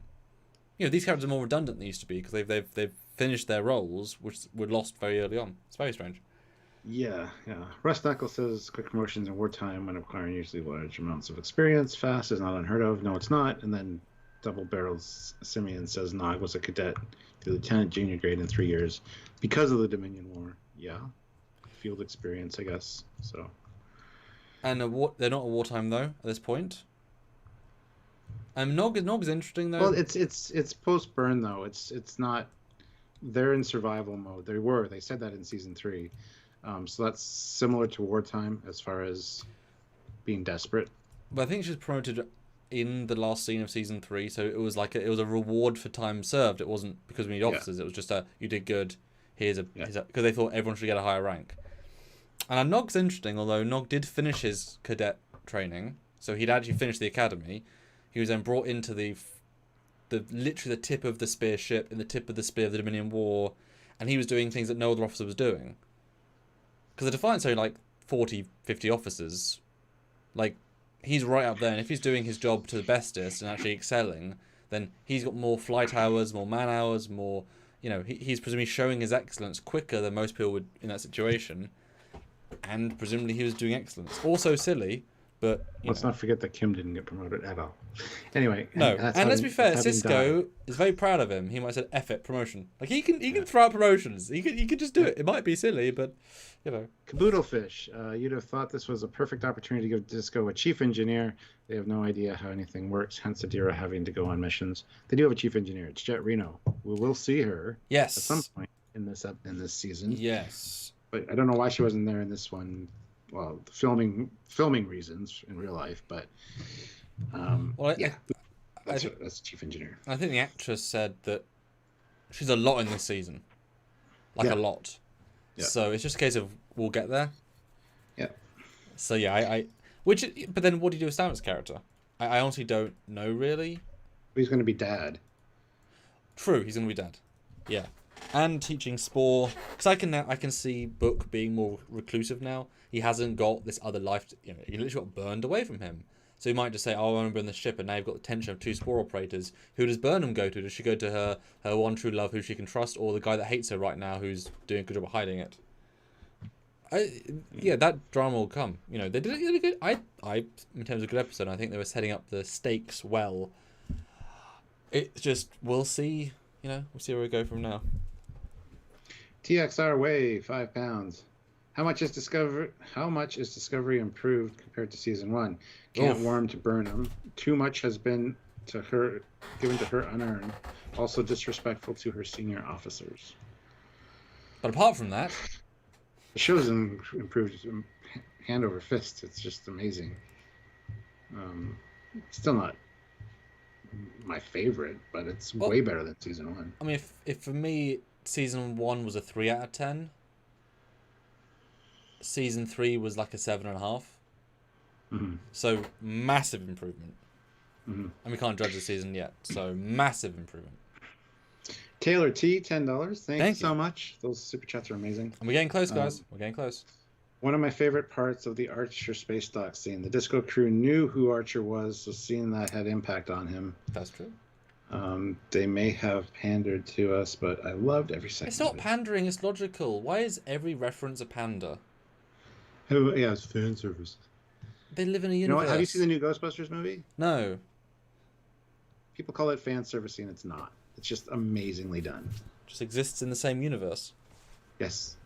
these characters are more redundant than they used to be because they've finished their roles, which were lost very early on. It's very strange. Yeah. Russ Knuckles says quick promotions in wartime when acquiring usually large amounts of experience. Fast is not unheard of. No, it's not. And then Double Barrels Simeon says Nog was a cadet to lieutenant junior grade in 3 years because of the Dominion War. Yeah. Field experience, I guess. So. And they're not a wartime though at this point. Nog is interesting though. Well, it's post burn though. It's not. They're in survival mode. They said that in season 3. So that's similar to wartime as far as being desperate. But I think she was promoted in the last scene of season 3, so it was like it was a reward for time served. It wasn't because we need officers. It was just you did good. Here's a because they thought everyone should get a higher rank. And Nog's interesting, although Nog did finish his cadet training, so he'd actually finished the academy. He was then brought into the literally the tip of the spear ship, in the tip of the spear of the Dominion War, and he was doing things that no other officer was doing. Because the Defiant's only like 40, 50 officers. Like, he's right up there, and if he's doing his job to the bestest and actually excelling, then he's got more flight hours, more man hours, more... he's presumably showing his excellence quicker than most people would in that situation. And presumably he was doing excellence. Also silly, but... Let's not forget that Kim didn't get promoted at all. Anyway. No, and let's be fair, Cisco is very proud of him. He might have said, F it, promotion. Like, he can throw out promotions. He could just do it. It might be silly, but... Caboodlefish, you'd have thought this was a perfect opportunity to give Disco a chief engineer. They have no idea how anything works, hence Adira having to go on missions. They do have a chief engineer. It's Jet Reno. We will see her at some point in this season. Yes. But I don't know why she wasn't there in this one. Well, filming reasons in real life, but that's chief engineer. I think the actress said that she's a lot in this season. A lot. Yeah. So it's just a case of we'll get there. Yeah. So yeah, but then what do you do with Stamets' character? I honestly don't know really. He's going to be dad. True, he's going to be dad. Yeah, and teaching Spore because I can see Book being more reclusive now. He hasn't got this other life. He literally got burned away from him. So he might just say, "Oh, I want to burn the ship," and now you've got the tension of 2 Spore operators. Who does Burnham go to? Does she go to her one true love, who she can trust, or the guy that hates her right now, who's doing a good job of hiding it? That drama will come. They did it good. I in terms of a good episode, I think they were setting up the stakes well. It just we'll see. We'll see where we go from now. TXR Way, £5. How much is Discovery improved compared to season 1? Can't warm to Burnham. Too much has been given to her unearned. Also disrespectful to her senior officers. But apart from that, the show's improved hand over fist. It's just amazing. Still not my favorite, but it's way better than season 1. I mean, if for me season 1 was a 3 out of 10. Season 3 was like a 7.5. Mm-hmm. So massive improvement. Mm-hmm. And we can't judge the season yet. So massive improvement. Taylor T, $10. Thank you so much. Those super chats are amazing. And we're getting close, guys. We're getting close. One of my favorite parts of the Archer space dock scene. The Disco crew knew who Archer was, so seeing that had impact on him. That's true. They may have pandered to us, but I loved every second. It's not pandering, it's logical. Why is every reference a pander? Oh, yeah, it's fan service. They live in a universe. You know what? Have you seen the new Ghostbusters movie? No. People call it fan servicing. It's not. It's just amazingly done. Just exists in the same universe. Yes.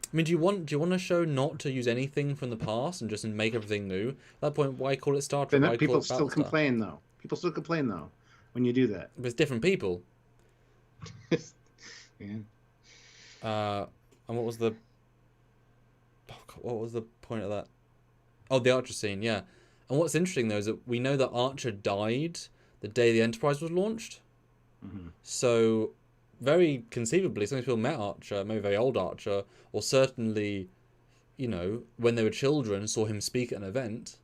I mean, do you want a show not to use anything from the past and just make everything new? At that point, why call it Star Trek? People still complain though. People still complain though when you do that. But it's different people. Yeah. And what was the point of that? Oh, the Archer scene, yeah. And what's interesting though is that we know that Archer died the day the Enterprise was launched. Mm-hmm. So very conceivably, some people met Archer, maybe very old Archer, or certainly, when they were children, saw him speak at an event.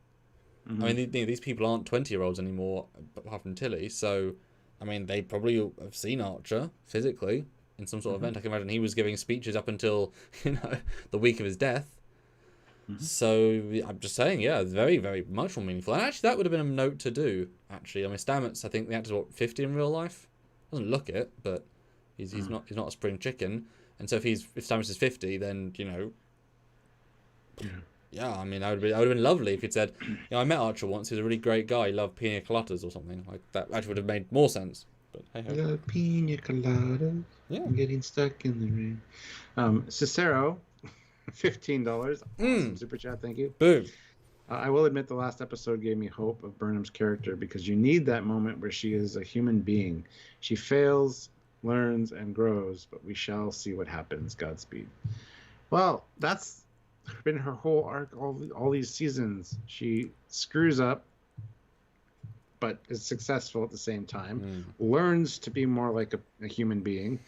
Mm-hmm. I mean, these people aren't 20-year-olds anymore, apart from Tilly. So, I mean, they probably have seen Archer physically in some sort of event. I can imagine he was giving speeches up until, the week of his death. So I'm just saying, yeah, very, very much more meaningful. And actually, that would have been a note to do. Actually, I mean, Stamets, I think the actor's 50 in real life. Doesn't look it, but he's not a spring chicken. And so if Stamets is 50, then yeah, I mean, I would have been lovely if he'd said, I met Archer once. He was a really great guy. He loved pina coladas or something like that. Actually, would have made more sense. But hey ho. The pina coladas. Yeah, I'm getting stuck in the rain. Cicero. $15. Awesome super chat, thank you. Boom. I will admit the last episode gave me hope of Burnham's character because you need that moment where she is a human being. She fails, learns, and grows, but we shall see what happens. Godspeed. Well, that's been her whole arc all these seasons. She screws up, but is successful at the same time, learns to be more like a human being.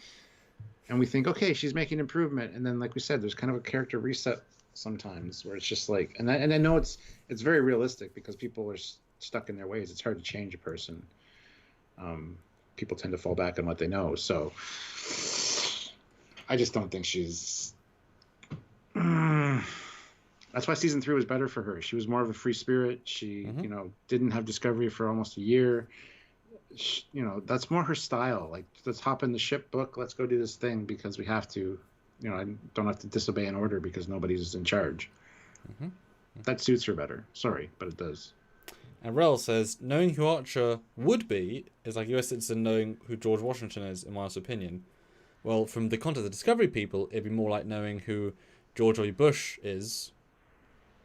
And we think, okay, she's making improvement, and then, like we said, there's kind of a character reset sometimes where it's just like, and I know it's very realistic because people are stuck in their ways. It's hard to change a person. People tend to fall back on what they know. So I just don't think she's. That's why season 3 was better for her. She was more of a free spirit. She, didn't have Discovery for almost a year. That's more her style. Like, let's hop in the ship book. Let's go do this thing because we have to. I don't have to disobey an order because nobody's in charge. That suits her better. Sorry, but it does. And Rel says, knowing who Archer would be is like US citizen knowing who George Washington is, in my honest opinion. Well, from the context of the Discovery people, it'd be more like knowing who George W. Bush is.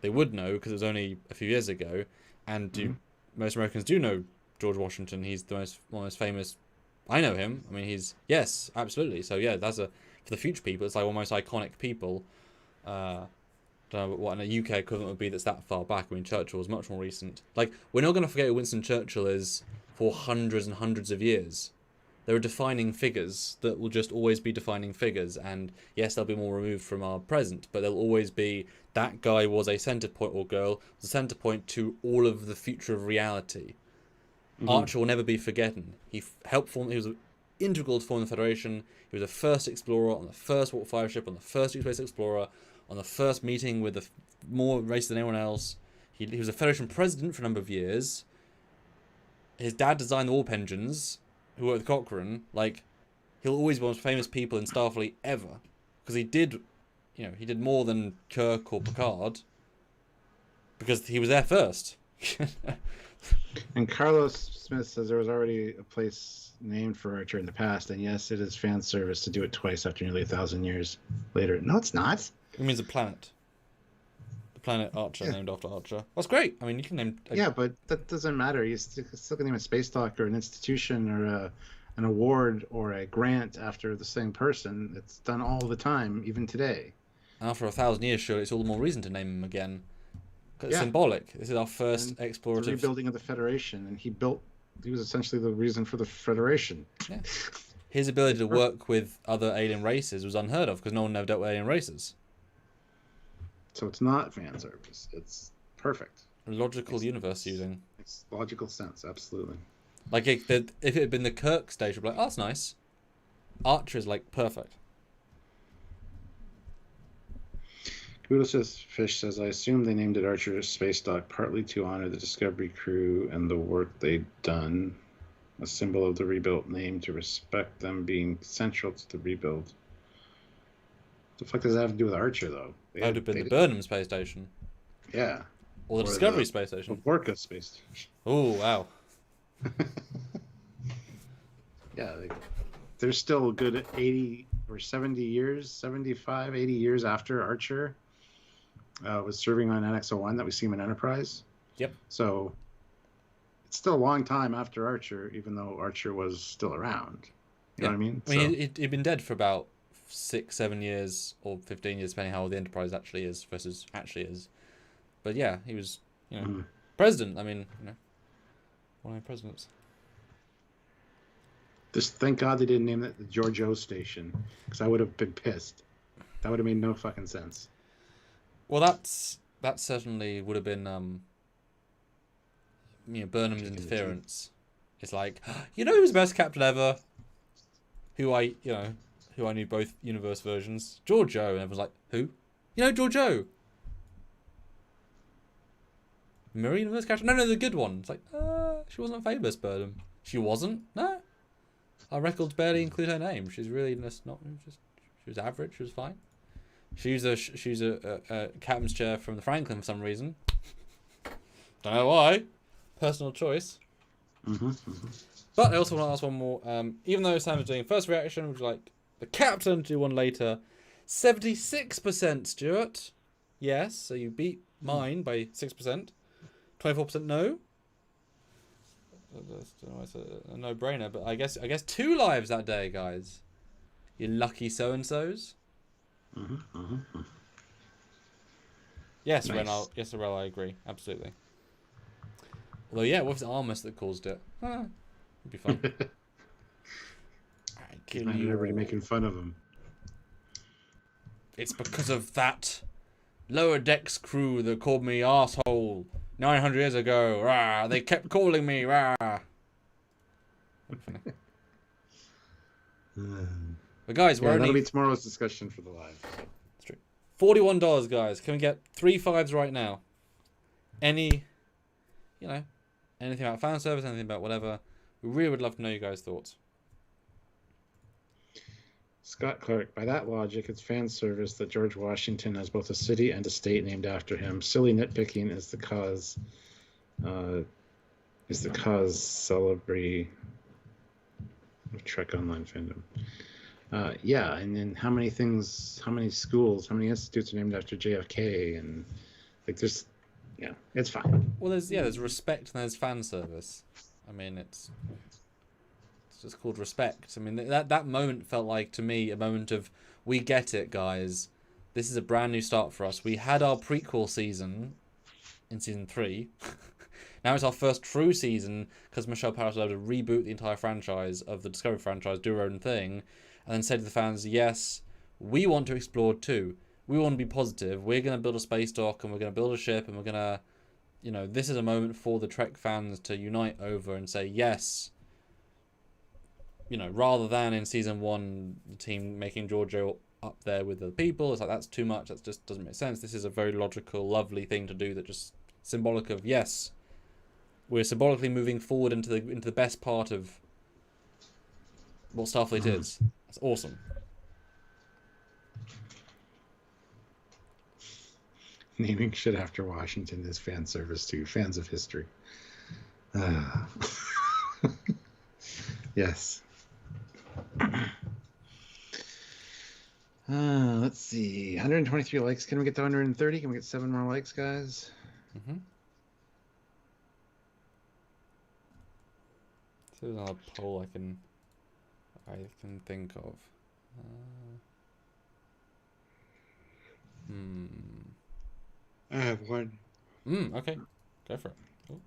They would know because it was only a few years ago. And most Americans do know George Washington. He's one of the most famous. I know him. I mean, yes, absolutely. So yeah, for the future people, it's like one of the most iconic people. Don't know what an UK equivalent would be that's that far back. I mean, Churchill was much more recent. Like, we're not going to forget who Winston Churchill is for hundreds and hundreds of years. There are defining figures that will just always be defining figures, and yes, they'll be more removed from our present, but they'll always be, that guy was a centre point, or girl was a centre point to all of the future of reality. Archer will never be forgotten. He was integral to forming the Federation. He was the first explorer on the first Warp 5 ship, on the first Deep Space Explorer, on the first meeting with more races than anyone else. He was a Federation president for a number of years. His dad designed the warp engines, who worked with Cochrane. Like, he'll always be one of the most famous people in Starfleet ever. Because he did more than Kirk or Picard. Because he was there first. And Carlos Smith says there was already a place named for Archer in the past, and yes, it is fan service to do it twice after nearly 1,000 years later. No, it's not. It means a planet. The planet Archer, named after Archer. That's great. I mean, you can name. Yeah, but that doesn't matter. You still can name a space dock or an institution or an award or a grant after the same person. It's done all the time, even today. And after 1,000 years, sure, it's all the more reason to name him again. It's symbolic. This is our first explorative. The rebuilding of the Federation, and he was essentially the reason for the Federation. Yeah. His ability to work with other alien races was unheard of because no one ever dealt with alien races. So it's not fan service. It's perfect. Logical universe using. It's logical sense, absolutely. Like, if it had been the Kirk stage, we'd be like, oh, that's nice. Archer is, like, perfect. Fish says, I assume they named it Archer Space Dock partly to honor the Discovery crew and the work they'd done. A symbol of the rebuilt name to respect them being central to the rebuild. What the fuck does that have to do with Archer, though? That would have been the Burnham space station. Yeah. Or the Discovery space station. The Orca space station. Oh, wow. Yeah, they're still a good 80 or 70 years, 75, 80 years after Archer was serving on NX-01 that we see him in Enterprise. Yep. So it's still a long time after Archer, even though Archer was still around. You know what I mean? I mean, he'd been dead for about 6, 7 years or 15 years, depending how old the Enterprise actually is versus actually is. But yeah, he was, president. I mean, one of the presidents. Just thank God they didn't name it the George O station, because I would have been pissed. That would have made no fucking sense. Well, that certainly would have been, Burnham's interference. It's like, who was the best captain ever? Who I knew both universe versions. George O. And everyone's like, who? George O. Marine versus character? No, the good one. It's like, she wasn't famous, Burnham. She wasn't? No. Our records barely include her name. She's really just not. She was average. She was fine. She's a captain's chair from the Franklin for some reason. Don't know why. Personal choice. But I also want to ask one more. Even though Sam is doing first reaction, would you like the captain to do one later? 76%, Stuart. Yes, so you beat mine by 6%. 24% no. It's a no-brainer, but I guess 2 lives that day, guys. You lucky so-and-sos. Yes, nice. Renal. Yes, Arel, I agree. Absolutely. Although, yeah, what if it's Armus that caused it? It'd be fun. Everybody making fun of him. It's because of that lower decks crew that called me arsehole 900 years ago. Rah, they kept calling me. Rah. But guys, we're only... that'll be tomorrow's discussion for the live. That's true. $41, guys. Can we get 3 5s right now? Anything about fan service, anything about whatever. We really would love to know you guys' thoughts. Scott Clark, by that logic, it's fan service that George Washington has both a city and a state named after him. Silly nitpicking is the cause. Celebrity of Trek Online fandom. Yeah, and then how many schools, how many institutes are named after JFK, and like there's, yeah, it's fine. Well, there's respect and there's fan service. I mean, it's just called respect. I mean, that moment felt like, to me, a moment of, we get it, guys. This is a brand new start for us. We had our prequel season in season 3. Now it's our first true season because Michelle Paris was able to reboot the entire franchise of the Discovery franchise, do her own thing, and then say to the fans, yes, we want to explore too. We want to be positive. We're going to build a space dock and we're going to build a ship and we're going to, this is a moment for the Trek fans to unite over and say, yes, rather than in season 1, the team making Giorgio up there with the people. It's like, that's too much. That just doesn't make sense. This is a very logical, lovely thing to do that just symbolic of, yes, we're symbolically moving forward into the best part of what Starfleet is. That's awesome. Naming shit after Washington is fan service too. Fans of history. Yes. Let's see. 123 likes. Can we get to 130? Can we get 7 more likes, guys? So there's another poll I can think of. I have one. Okay. Go for it. Cool.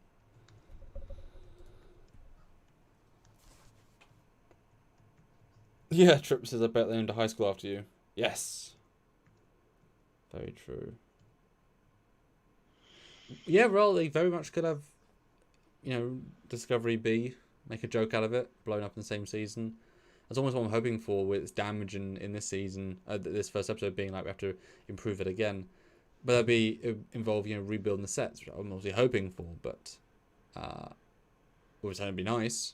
Yeah, Trip says, I bet they named a high school after you. Yes. Very true. Yeah, well, they very much could have, Discovery B, make a joke out of it, blown up in the same season. That's almost what I'm hoping for with its damage in this season, this first episode being like we have to improve it again. But that'd involve, rebuilding the sets, which I'm obviously hoping for, but it would be nice.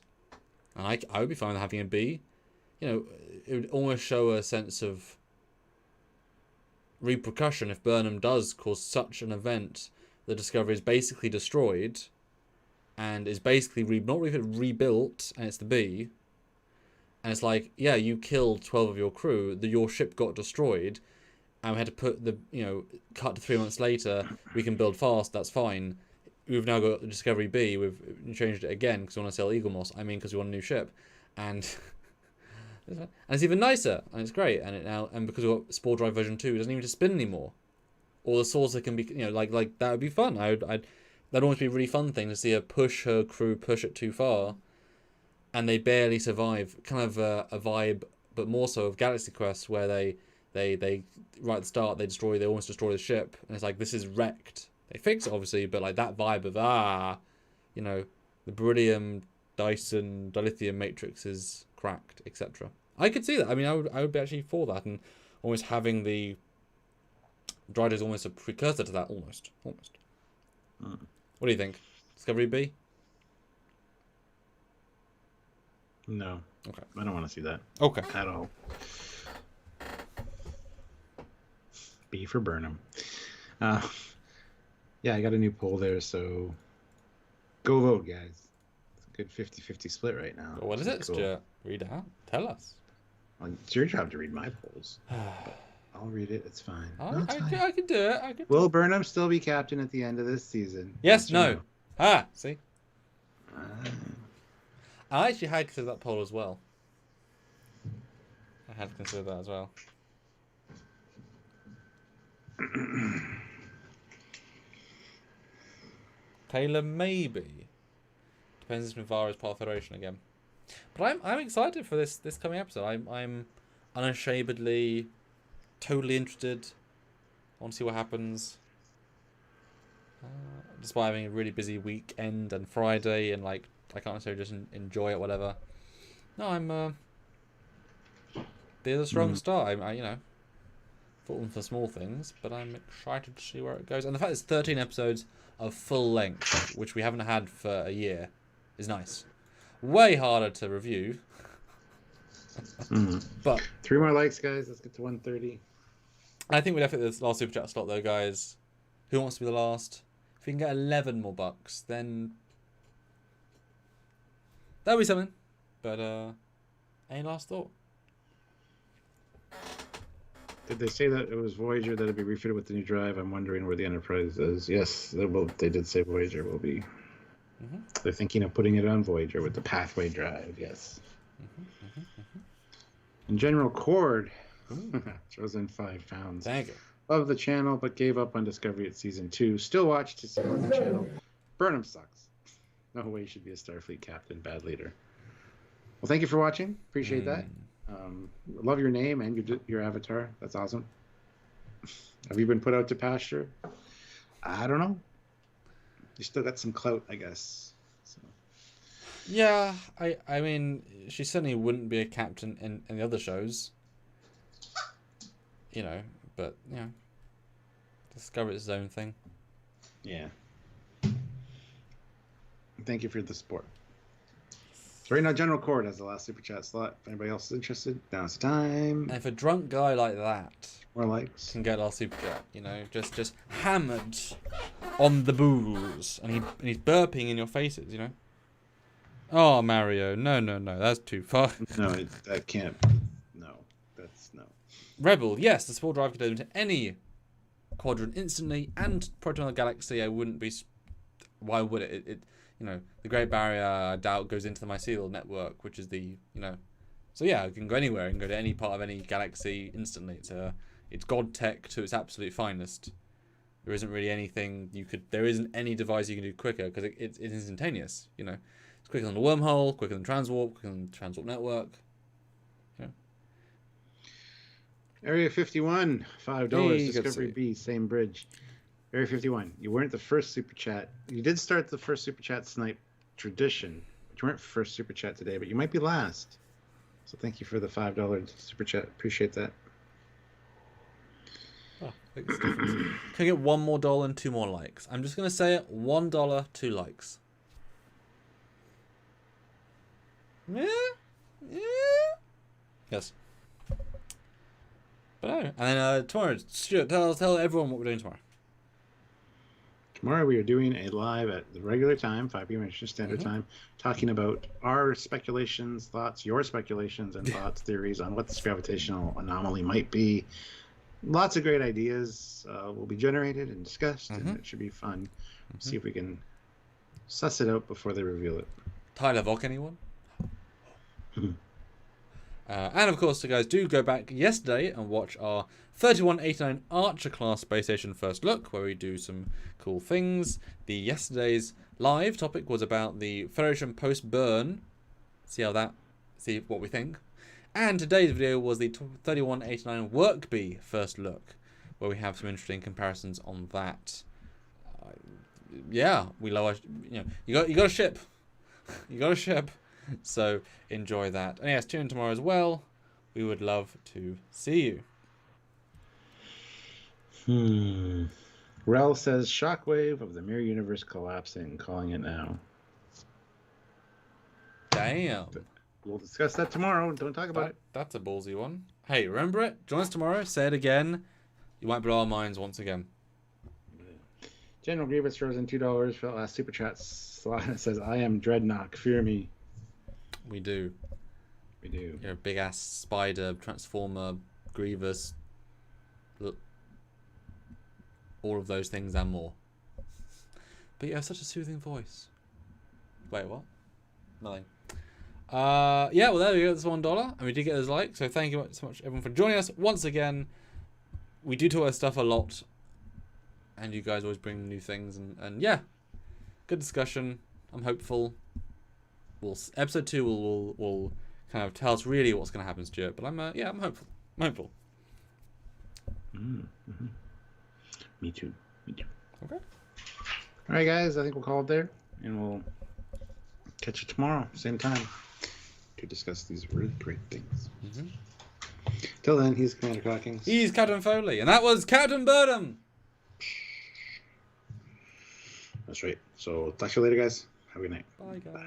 And I would be fine with having a B. It would almost show a sense of repercussion if Burnham does cause such an event. The Discovery is basically destroyed and is basically rebuilt, and it's the B. And it's like, yeah, you killed 12 of your crew, your ship got destroyed, and we had to put cut to 3 months later, we can build fast, that's fine. We've now got the Discovery B, we've changed it again because we want to sell Eagle Moss, because we want a new ship. And it's even nicer, and it's great, and because we've got Spore Drive version 2, it doesn't even just spin anymore. Or the saucer can be, like that would be fun. That'd almost be a really fun thing to see her push her crew, push it too far, and they barely survive. Kind of a vibe, but more so of Galaxy Quest, where they right at the start they almost destroy the ship, and it's like, this is wrecked. They fix it obviously, but like that vibe of the beryllium, Dyson, dilithium matrix is cracked, etc. I could see that. I mean, I would be actually for that, and almost having the Dryad is almost a precursor to that, almost. What do you think? Discovery B? No. Okay. I don't want to see that. Okay. At all. B for Burnham. Yeah, I got a new poll there, so go vote, guys. It's a good 50-50 split right now. Well, what is it, Cool. Stuart? Read it out. Tell us. Well, it's your job to read my polls. I'll read it. It's fine. It's fine. I can do it. Will Burnham still be captain at the end of this season? Yes, or no. Ah, see? Uh, I actually had considered that poll as well. I had considered that as well. Taylor, maybe. Depends if Navarro is part of Federation again. But I'm excited for this coming episode. I'm unashamedly totally interested. I want to see what happens. Despite having a really busy weekend and Friday, and like I can't necessarily just enjoy it, whatever. No, I'm. There's a strong start. I fought them for small things, but I'm excited to see where it goes. And the fact it's 13 episodes of full length, which we haven't had for a year, is nice. Way harder to review. But 3 more likes, guys. Let's get to 130. I think we definitely this last super chat slot though, guys. Who wants to be the last? If we can get 11 more bucks, then that'll be something. But any last thought? Did they say that it was Voyager that'll be refitted with the new drive? I'm wondering where the Enterprise is. Yes, they did say Voyager will be. They're thinking of putting it on Voyager with the Pathway drive. Yes. And General Cord throws in £5. Thank you. Love the channel, but gave up on Discovery at season 2. Still watch to support the channel. Burnham sucks. No way you should be a Starfleet captain. Bad leader. Well, thank you for watching. Appreciate that. Love your name and your avatar. That's awesome. Have you been put out to pasture? I don't know. You still got some clout, I guess. So. Yeah, I mean, she certainly wouldn't be a captain in the other shows. But Discovery is its own thing. Yeah. Thank you for the support. So right now, General Cord has the last super chat slot. If anybody else is interested, now's the time. And if a drunk guy like that More likes. can get last super chat, just hammered on the booze, and he's burping in your faces, Oh, Mario, no, that's too far. No, that can't. No, that's no. Rebel, yes, the spore drive could go into any quadrant instantly, and Proton of the Galaxy, I wouldn't be. Why would it? The Great Barrier, I doubt, goes into the mycelial network, which is the. So yeah, it can go anywhere. It can go to any part of any galaxy instantly. It's God tech to its absolute finest. There isn't really anything there isn't any device you can do quicker because it's instantaneous. It's quicker than the wormhole, quicker than transwarp, quicker than the transwarp network. Area 51, $5. Hey, Discovery B, same bridge. Area 51, you weren't the first super chat. You did start the first super chat snipe tradition, but you weren't first super chat today, but you might be last. So thank you for the $5 super chat. Appreciate that. Oh, can I get $1 more and 2 more likes? I'm just gonna say it: $1, 2 likes. Yeah. Yes. But no. And then tomorrow, Stuart, tell everyone what we're doing tomorrow. Tomorrow we are doing a live at the regular time, 5 p.m. Eastern Standard Time, talking about our speculations, thoughts, your speculations and thoughts, theories on what this gravitational anomaly might be. Lots of great ideas will be generated and discussed, and it should be fun. See if we can suss it out before they reveal it. Tyler Volk, anyone? And of course, guys, do go back yesterday and watch our 3189 Archer class space station first look, where we do some cool things. Yesterday's live topic was about the Federation post burn. See what we think. And today's video was the 3189 work bee first look, where we have some interesting comparisons on that. We lower. You got a ship. You got a ship. So enjoy that. And yes, tune in tomorrow as well. We would love to see you. Rel says shockwave of the mirror universe collapsing, calling it now. Damn. We'll discuss that tomorrow. Don't talk about it. That's a ballsy one. Hey, remember it? Join us tomorrow. Say it again. You might blow our minds once again. General Grievous throws in $2 for that last super chat slot. It says, I am Dreadnought. Fear me. We do. We do. You're a big ass spider, transformer, Grievous. All of those things and more. But you have such a soothing voice. Wait, what? Nothing. Yeah, well, there we go. That's $1. And we did get those likes. So thank you so much, everyone, for joining us once again. We do talk about stuff a lot. And you guys always bring new things. And yeah, good discussion. I'm hopeful. Episode 2 will kind of tell us really what's going to happen, Stuart. But I'm hopeful. I'm hopeful. Mm-hmm. Me too. Okay. All right, guys. I think we'll call it there. And we'll catch you tomorrow, same time, to discuss these really great things. Mm-hmm. Till then, he's Commander Cockings. He's Captain Foley. And that was Captain Burnham. That's right. So talk to you later, guys. Have a good night. Bye, guys.